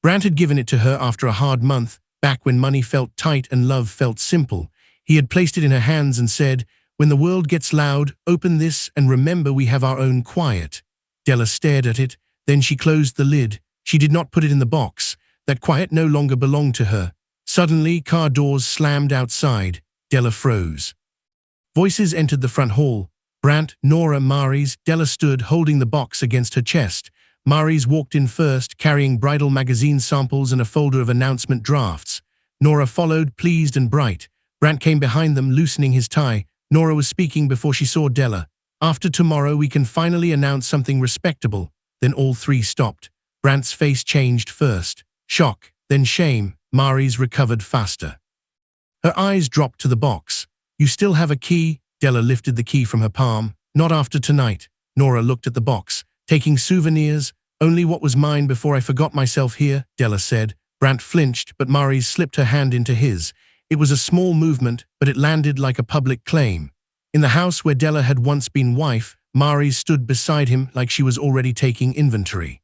Brant had given it to her after a hard month, back when money felt tight and love felt simple. He had placed it in her hands and said, "When the world gets loud, open this and remember we have our own quiet." Della stared at it, then she closed the lid. She did not put it in the box. That quiet no longer belonged to her. Suddenly, car doors slammed outside. Della froze. Voices entered the front hall. Brant, Nora, Mary's. Della stood, holding the box against her chest. Mary's walked in first, carrying bridal magazine samples and a folder of announcement drafts. Nora followed, pleased and bright. Brant came behind them, loosening his tie. Nora was speaking before she saw Della. "After tomorrow, we can finally announce something respectable." Then all three stopped. Brant's face changed first. Shock, then shame. Mary's recovered faster. Her eyes dropped to the box. "You still have a key?" Della lifted the key from her palm. "Not after tonight." Nora looked at the box. "Taking souvenirs? Only what was mine before I forgot myself here," Della said. Brant flinched, but Mary's slipped her hand into his. It was a small movement, but it landed like a public claim. In the house where Della had once been wife, Mary's stood beside him like she was already taking inventory.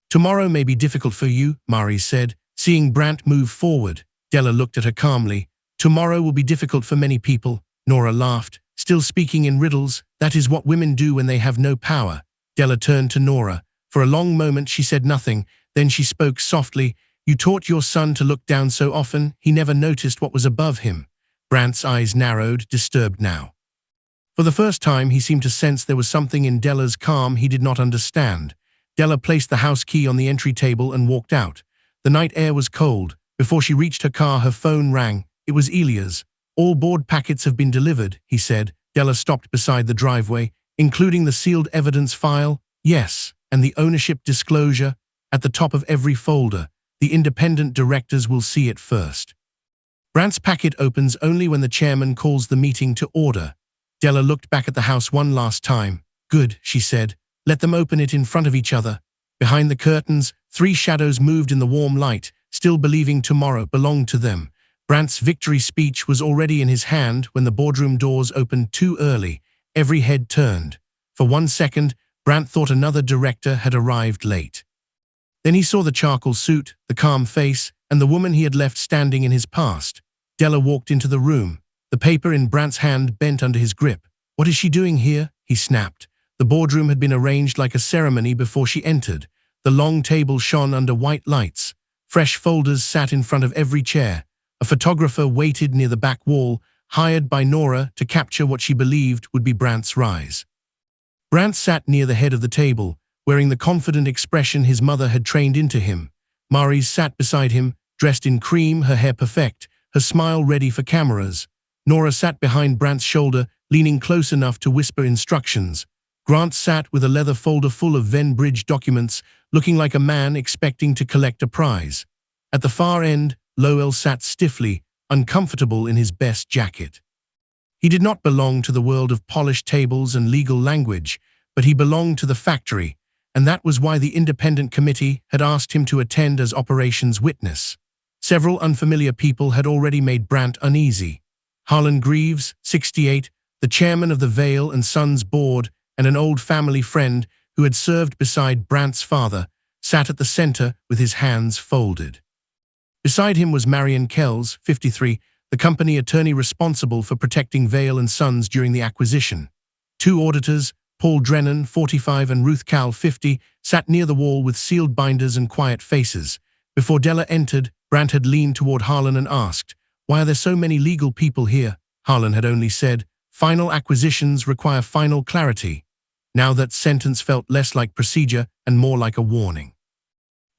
"Tomorrow may be difficult for you," Mary's said. Seeing Brant move forward, Della looked at her calmly. "Tomorrow will be difficult for many people." Nora laughed, still speaking in riddles. "That is what women do when they have no power." Della turned to Nora. For a long moment she said nothing, then she spoke softly. "You taught your son to look down so often, he never noticed what was above him." Brant's eyes narrowed, disturbed now. For the first time, he seemed to sense there was something in Della's calm he did not understand. Della placed the house key on the entry table and walked out. The night air was cold. Before she reached her car, her phone rang. It was Elia's. "All board packets have been delivered," he said. Della stopped beside the driveway. "Including the sealed evidence file?" "Yes, and the ownership disclosure at the top of every folder. The independent directors will see it first." Brant's packet opens only when the chairman calls the meeting to order. Della looked back at the house one last time. "Good," she said. "Let them open it in front of each other." Behind the curtains, three shadows moved in the warm light, still believing tomorrow belonged to them. Brant's victory speech was already in his hand when the boardroom doors opened too early. Every head turned. For 1 second, Brant thought another director had arrived late. Then he saw the charcoal suit, the calm face, and the woman he had left standing in his past. Della walked into the room. The paper in Brant's hand bent under his grip. "What is she doing here?" he snapped. The boardroom had been arranged like a ceremony before she entered. The long table shone under white lights. Fresh folders sat in front of every chair. A photographer waited near the back wall, hired by Nora to capture what she believed would be Brant's rise. Brant sat near the head of the table, wearing the confident expression his mother had trained into him. Maryse sat beside him, dressed in cream, her hair perfect, her smile ready for cameras. Nora sat behind Brant's shoulder, leaning close enough to whisper instructions. Grant sat with a leather folder full of Venbridge documents, looking like a man expecting to collect a prize. At the far end, Lowell sat stiffly, uncomfortable in his best jacket. He did not belong to the world of polished tables and legal language, but he belonged to the factory, and that was why the independent committee had asked him to attend as operations witness. Several unfamiliar people had already made Brant uneasy. Harlan Greaves, 68, the chairman of the Vale and Sons board and an old family friend who had served beside Brant's father, sat at the center with his hands folded. Beside him was Marion Kells, 53, the company attorney responsible for protecting Vale and Sons during the acquisition. Two auditors, Paul Drennan, 45, and Ruth Cal, 50, sat near the wall with sealed binders and quiet faces. Before Della entered, Brant had leaned toward Harlan and asked, "Why are there so many legal people here?" Harlan had only said, "Final acquisitions require final clarity." Now that sentence felt less like procedure and more like a warning.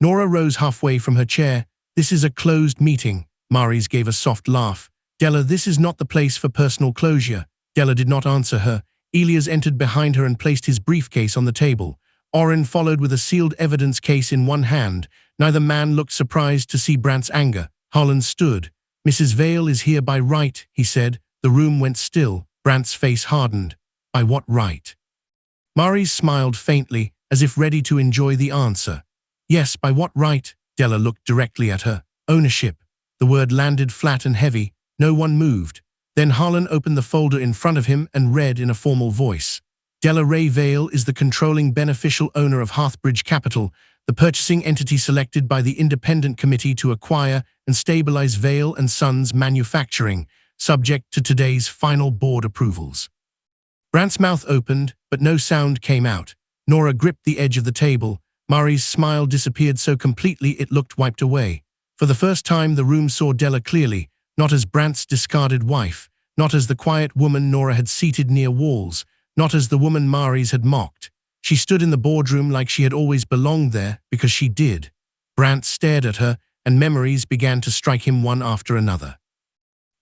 Nora rose halfway from her chair. "This is a closed meeting." Maryse gave a soft laugh. "Della, this is not the place for personal closure." Della did not answer her. Elias entered behind her and placed his briefcase on the table. Oren followed with a sealed evidence case in one hand. Neither man looked surprised to see Brant's anger. Harlan stood. "Mrs. Vale is here by right," he said. The room went still. Brant's face hardened. "By what right?" Maryse smiled faintly, as if ready to enjoy the answer. "Yes, by what right?" Della looked directly at her. "Ownership." The word landed flat and heavy. No one moved. Then Harlan opened the folder in front of him and read in a formal voice. "Della Ray Vale is the controlling beneficial owner of Hearthbridge Capital, the purchasing entity selected by the independent committee to acquire and stabilize Vale and Sons Manufacturing, subject to today's final board approvals." Brant's mouth opened, but no sound came out. Nora gripped the edge of the table. Maryse's smile disappeared so completely it looked wiped away. For the first time, the room saw Della clearly, not as Brant's discarded wife, not as the quiet woman Nora had seated near walls, not as the woman Maryse had mocked. She stood in the boardroom like she had always belonged there, because she did. Brant stared at her, and memories began to strike him one after another.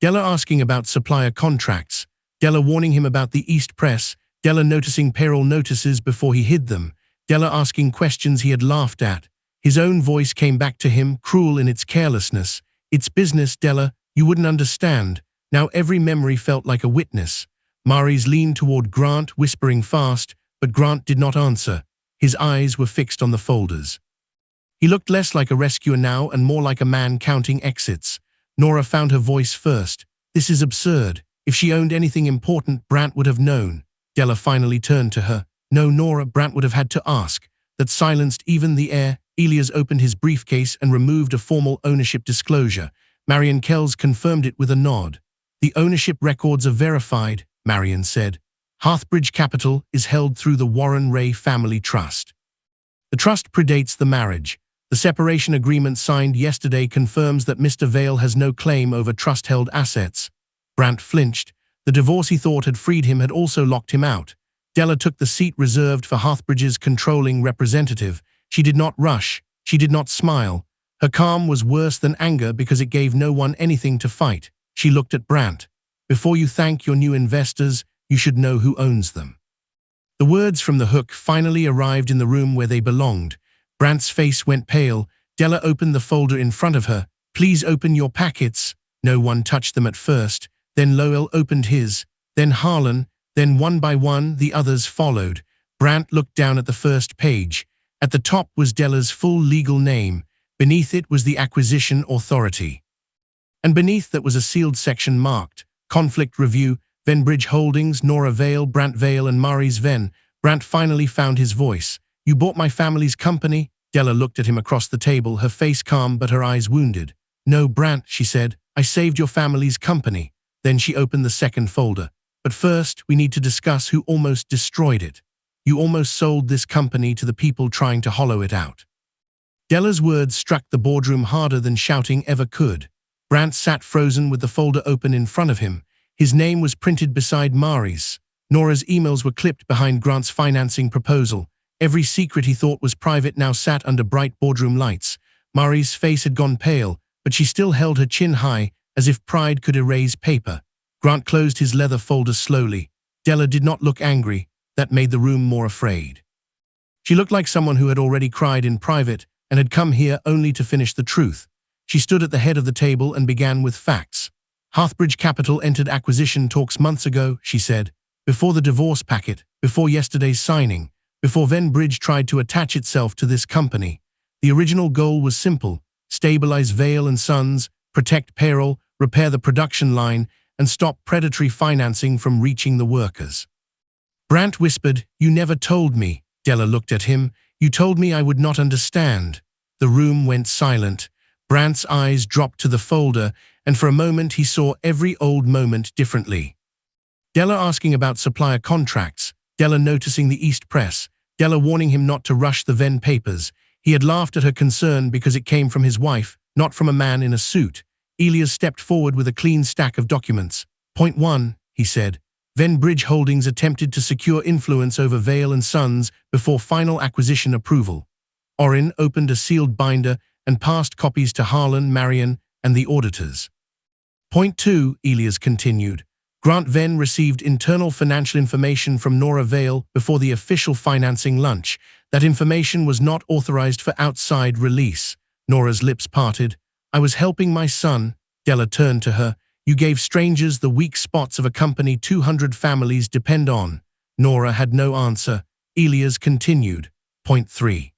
Della asking about supplier contracts, Della warning him about the East Press, Della noticing payroll notices before he hid them, Della asking questions he had laughed at. His own voice came back to him, cruel in its carelessness. "It's business, Della. You wouldn't understand." Now every memory felt like a witness. Maryse leaned toward Grant, whispering fast, but Grant did not answer. His eyes were fixed on the folders. He looked less like a rescuer now and more like a man counting exits. Nora found her voice first. "This is absurd. If she owned anything important, Brant would have known." Della finally turned to her. "No, Nora, Brant would have had to ask." That silenced even the air. Elias opened his briefcase and removed a formal ownership disclosure. Marion Kells confirmed it with a nod. "The ownership records are verified," Marion said. "Hearthbridge Capital is held through the Warren Ray Family Trust. The trust predates the marriage. The separation agreement signed yesterday confirms that Mr. Vale has no claim over trust-held assets." Brant flinched. The divorce he thought had freed him had also locked him out. Della took the seat reserved for Hearthbridge's controlling representative. She did not rush. She did not smile. Her calm was worse than anger because it gave no one anything to fight. She looked at Brant. "Before you thank your new investors, you should know who owns them." The words from the hook finally arrived in the room where they belonged. Brant's face went pale. Della opened the folder in front of her. "Please open your packets." No one touched them at first. Then Lowell opened his. Then Harlan. Then one by one, the others followed. Brant looked down at the first page. At the top was Della's full legal name. Beneath it was the acquisition authority. And beneath that was a sealed section marked Conflict Review, Venbridge Holdings, Nora Vale, Brant Vale, and Maryse Ven. Brant finally found his voice. "You bought my family's company?" Della looked at him across the table, her face calm but her eyes wounded. "No, Brant," she said. "I saved your family's company." Then she opened the second folder. "But first, we need to discuss who almost destroyed it. You almost sold this company to the people trying to hollow it out." Della's words struck the boardroom harder than shouting ever could. Brant sat frozen with the folder open in front of him. His name was printed beside Maryse. Nora's emails were clipped behind Grant's financing proposal. Every secret he thought was private now sat under bright boardroom lights. Mari's face had gone pale, but she still held her chin high, as if pride could erase paper. Grant closed his leather folder slowly. Della did not look angry. That made the room more afraid. She looked like someone who had already cried in private and had come here only to finish the truth. She stood at the head of the table and began with facts. Hearthbridge Capital entered acquisition talks months ago, she said. Before the divorce packet, before yesterday's signing, before Venbridge tried to attach itself to this company. The original goal was simple: stabilize Vale & Sons, protect payroll, repair the production line, and stop predatory financing from reaching the workers. Brant whispered, "You never told me." Della looked at him. "You told me I would not understand." The room went silent. Brant's eyes dropped to the folder, and for a moment he saw every old moment differently. Della asking about supplier contracts, Della noticing the East Press, Della warning him not to rush the Venn papers. He had laughed at her concern because it came from his wife, not from a man in a suit. Elias stepped forward with a clean stack of documents. "Point 1, he said. Venbridge Holdings attempted to secure influence over Vale & Sons before final acquisition approval. Orin opened a sealed binder and passed copies to Harlan, Marion, and the auditors. Point 2, Elias continued. Grant Venn received internal financial information from Nora Vale before the official financing lunch. That information was not authorized for outside release. Nora's lips parted. "I was helping my son." Della turned to her. "You gave strangers the weak spots of a company 200 families depend on." Nora had no answer. Elias continued. Point 3.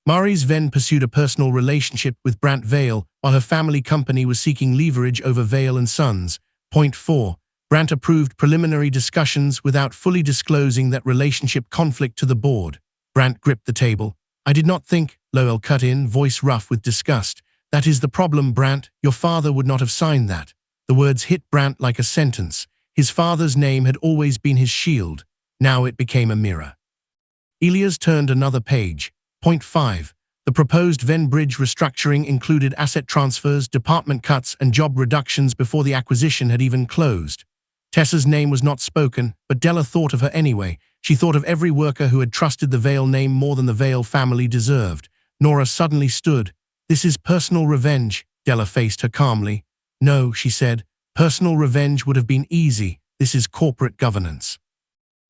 Maurice Venn pursued a personal relationship with Brant Vale while her family company was seeking leverage over Vale & Sons. Point 4. Brant approved preliminary discussions without fully disclosing that relationship conflict to the board. Brant gripped the table. "I did not think," Lowell cut in, voice rough with disgust. "That is the problem, Brant. Your father would not have signed that." The words hit Brant like a sentence. His father's name had always been his shield. Now it became a mirror. Elias turned another page. Point 5. The proposed Venbridge restructuring included asset transfers, department cuts, and job reductions before the acquisition had even closed. Tessa's name was not spoken, but Della thought of her anyway. She thought of every worker who had trusted the Vale name more than the Vale family deserved. Nora suddenly stood. "This is personal revenge." Della faced her calmly. "No," she said. "Personal revenge would have been easy. This is corporate governance."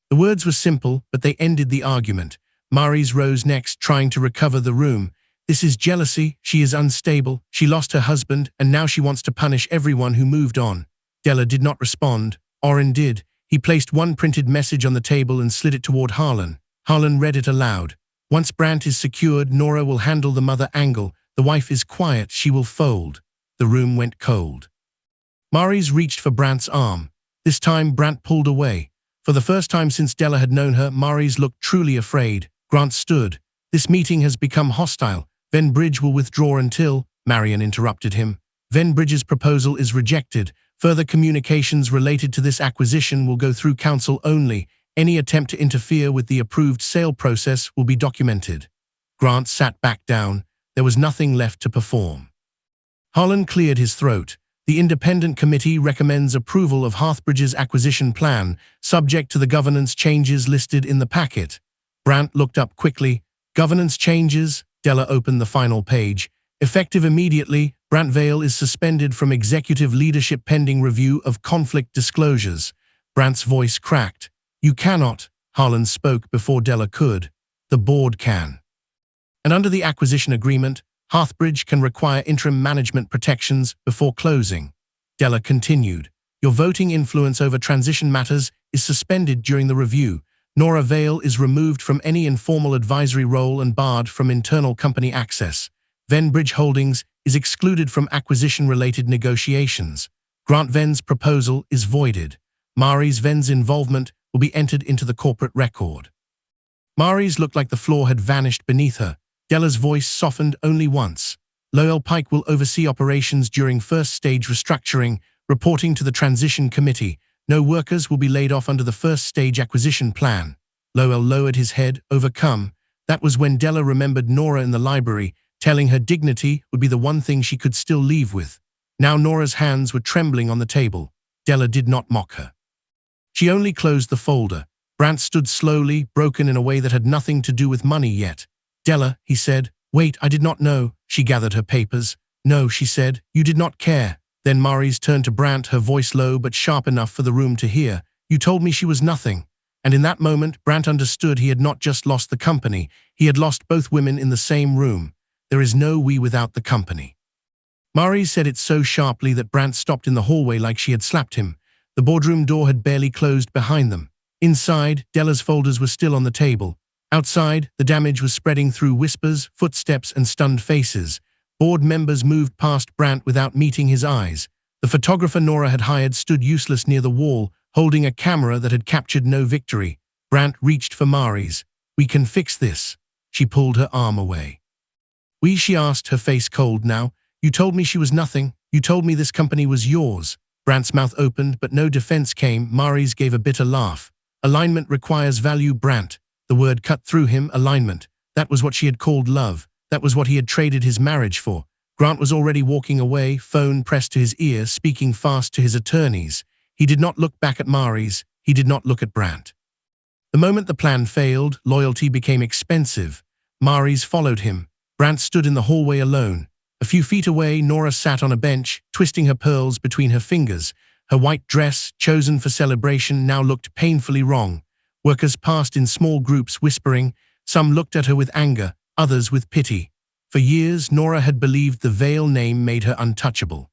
The words were simple, but they ended the argument. Maurice rose next, trying to recover the room. "This is jealousy. She is unstable. She lost her husband, and now she wants to punish everyone who moved on." Della did not respond. Orin did. He placed one printed message on the table and slid it toward Harlan. Harlan read it aloud. "Once Brant is secured, Nora will handle the mother angle. The wife is quiet. She will fold." The room went cold. Maurice reached for Brant's arm. This time, Brant pulled away. For the first time since Della had known her, Maurice looked truly afraid. Grant stood. "This meeting has become hostile. Venbridge will withdraw until—" Marion interrupted him. "Venbridge's proposal is rejected. Further communications related to this acquisition will go through counsel only. Any attempt to interfere with the approved sale process will be documented." Grant sat back down. There was nothing left to perform. Harlan cleared his throat. "The independent committee recommends approval of Hearthbridge's acquisition plan, subject to the governance changes listed in the packet." Brant looked up quickly. "Governance changes?" Della opened the final page. "Effective immediately, Brant Vale is suspended from executive leadership pending review of conflict disclosures." Brant's voice cracked. "You cannot." Harlan spoke before Della could. "The board can. And under the acquisition agreement, Hearthbridge can require interim management protections before closing." Della continued. "Your voting influence over transition matters is suspended during the review. Nora Vale is removed from any informal advisory role and barred from internal company access. Venbridge Holdings is excluded from acquisition-related negotiations. Grant Venn's proposal is voided. Maurice Venn's involvement will be entered into the corporate record." Maurice looked like the floor had vanished beneath her. Della's voice softened only once. "Lowell Pike will oversee operations during first-stage restructuring, reporting to the transition committee. No workers will be laid off under the first-stage acquisition plan." Lowell lowered his head, overcome. That was when Della remembered Nora in the library, telling her dignity would be the one thing she could still leave with. Now Nora's hands were trembling on the table. Della did not mock her. She only closed the folder. Brant stood slowly, broken in a way that had nothing to do with money yet. "Della," he said. "Wait, I did not know." She gathered her papers. "No," she said, "you did not care." Then Mary's turned to Brant, her voice low but sharp enough for the room to hear. "You told me she was nothing." And in that moment, Brant understood he had not just lost the company, he had lost both women in the same room. There is no we without the company. Mari said it so sharply that Brant stopped in the hallway like she had slapped him. The boardroom door had barely closed behind them. Inside, Della's folders were still on the table. Outside, the damage was spreading through whispers, footsteps, and stunned faces. Board members moved past Brant without meeting his eyes. The photographer Nora had hired stood useless near the wall, holding a camera that had captured no victory. Brant reached for Mari's. "We can fix this." She pulled her arm away. "We?" she asked, her face cold now. "You told me she was nothing. You told me this company was yours." Brant's mouth opened, but no defense came. Mari's gave a bitter laugh. "Alignment requires value, Brant." The word cut through him. Alignment. That was what she had called love. That was what he had traded his marriage for. Grant was already walking away, phone pressed to his ear, speaking fast to his attorneys. He did not look back at Mari's. He did not look at Brant. The moment the plan failed, loyalty became expensive. Mari's followed him. Brant stood in the hallway alone. A few feet away, Nora sat on a bench, twisting her pearls between her fingers. Her white dress, chosen for celebration, now looked painfully wrong. Workers passed in small groups, whispering. Some looked at her with anger, others with pity. For years, Nora had believed the Veil name made her untouchable.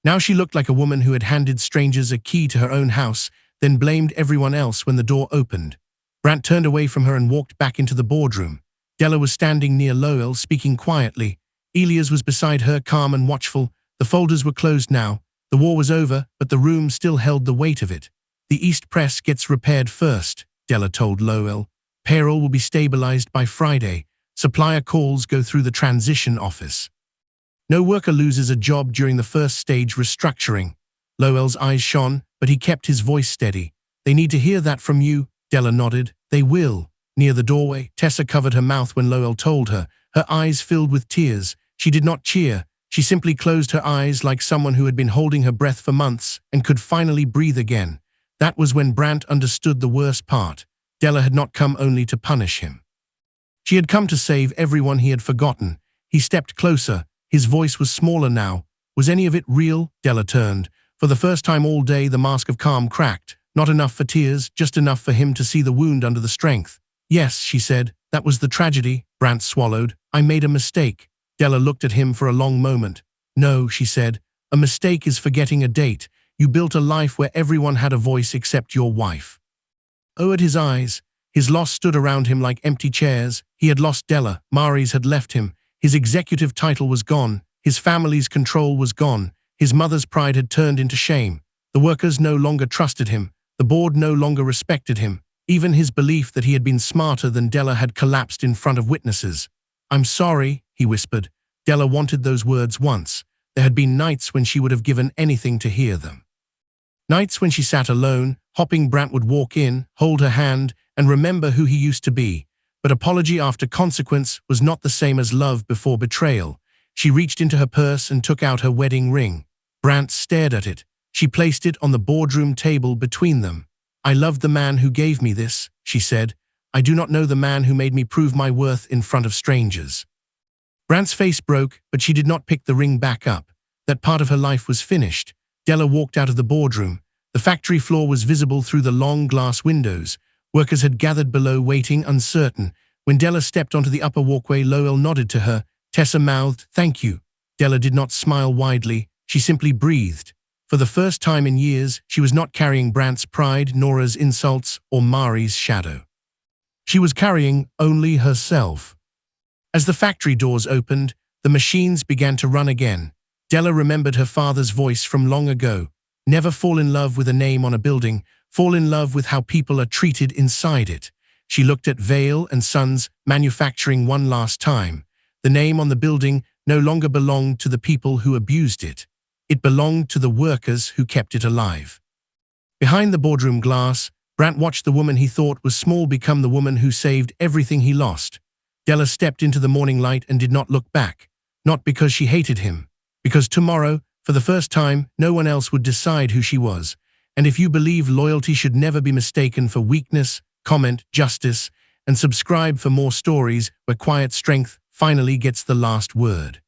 Now she looked like a woman who had handed strangers a key to her own house, then blamed everyone else when the door opened. Brant turned away from her and walked back into the boardroom. Della was standing near Lowell, speaking quietly. Elias was beside her, calm and watchful. The folders were closed now. The war was over, but the room still held the weight of it. "The East Press gets repaired first," Della told Lowell. "Payroll will be stabilized by Friday. Supplier calls go through the transition office. No worker loses a job during the first stage restructuring." Lowell's eyes shone, but he kept his voice steady. "They need to hear that from you." Della nodded. "They will." Near the doorway, Tessa covered her mouth when Lowell told her, her eyes filled with tears. She did not cheer. She simply closed her eyes like someone who had been holding her breath for months and could finally breathe again. That was when Brant understood the worst part. Della had not come only to punish him. She had come to save everyone he had forgotten. He stepped closer. His voice was smaller now. "Was any of it real?" Della turned. For the first time all day, the mask of calm cracked. Not enough for tears, just enough for him to see the wound under the strength. "Yes," she said. "That was the tragedy." Brant swallowed. "I made a mistake." Della looked at him for a long moment. "No," she said. "A mistake is forgetting a date. You built a life where everyone had a voice except your wife." Oh, at his eyes. His loss stood around him like empty chairs. He had lost Della. Mari's had left him. His executive title was gone. His family's control was gone. His mother's pride had turned into shame. The workers no longer trusted him. The board no longer respected him. Even his belief that he had been smarter than Della had collapsed in front of witnesses. "I'm sorry," he whispered. Della wanted those words once. There had been nights when she would have given anything to hear them. Nights when she sat alone, hoping Brant would walk in, hold her hand, and remember who he used to be. But apology after consequence was not the same as love before betrayal. She reached into her purse and took out her wedding ring. Brant stared at it. She placed it on the boardroom table between them. "I love the man who gave me this," she said. "I do not know the man who made me prove my worth in front of strangers." Brant's face broke, but she did not pick the ring back up. That part of her life was finished. Della walked out of the boardroom. The factory floor was visible through the long glass windows. Workers had gathered below, waiting, uncertain. When Della stepped onto the upper walkway, Lowell nodded to her. Tessa mouthed, "Thank you." Della did not smile widely. She simply breathed. For the first time in years, she was not carrying Brant's pride, Nora's insults, or Mari's shadow. She was carrying only herself. As the factory doors opened, the machines began to run again. Della remembered her father's voice from long ago. Never fall in love with a name on a building, fall in love with how people are treated inside it. She looked at Vale and Sons Manufacturing one last time. The name on the building no longer belonged to the people who abused it. It belonged to the workers who kept it alive. Behind the boardroom glass, Brant watched the woman he thought was small become the woman who saved everything he lost. Della stepped into the morning light and did not look back. Not because she hated him. Because tomorrow, for the first time, no one else would decide who she was. And if you believe loyalty should never be mistaken for weakness, comment justice and subscribe for more stories where quiet strength finally gets the last word.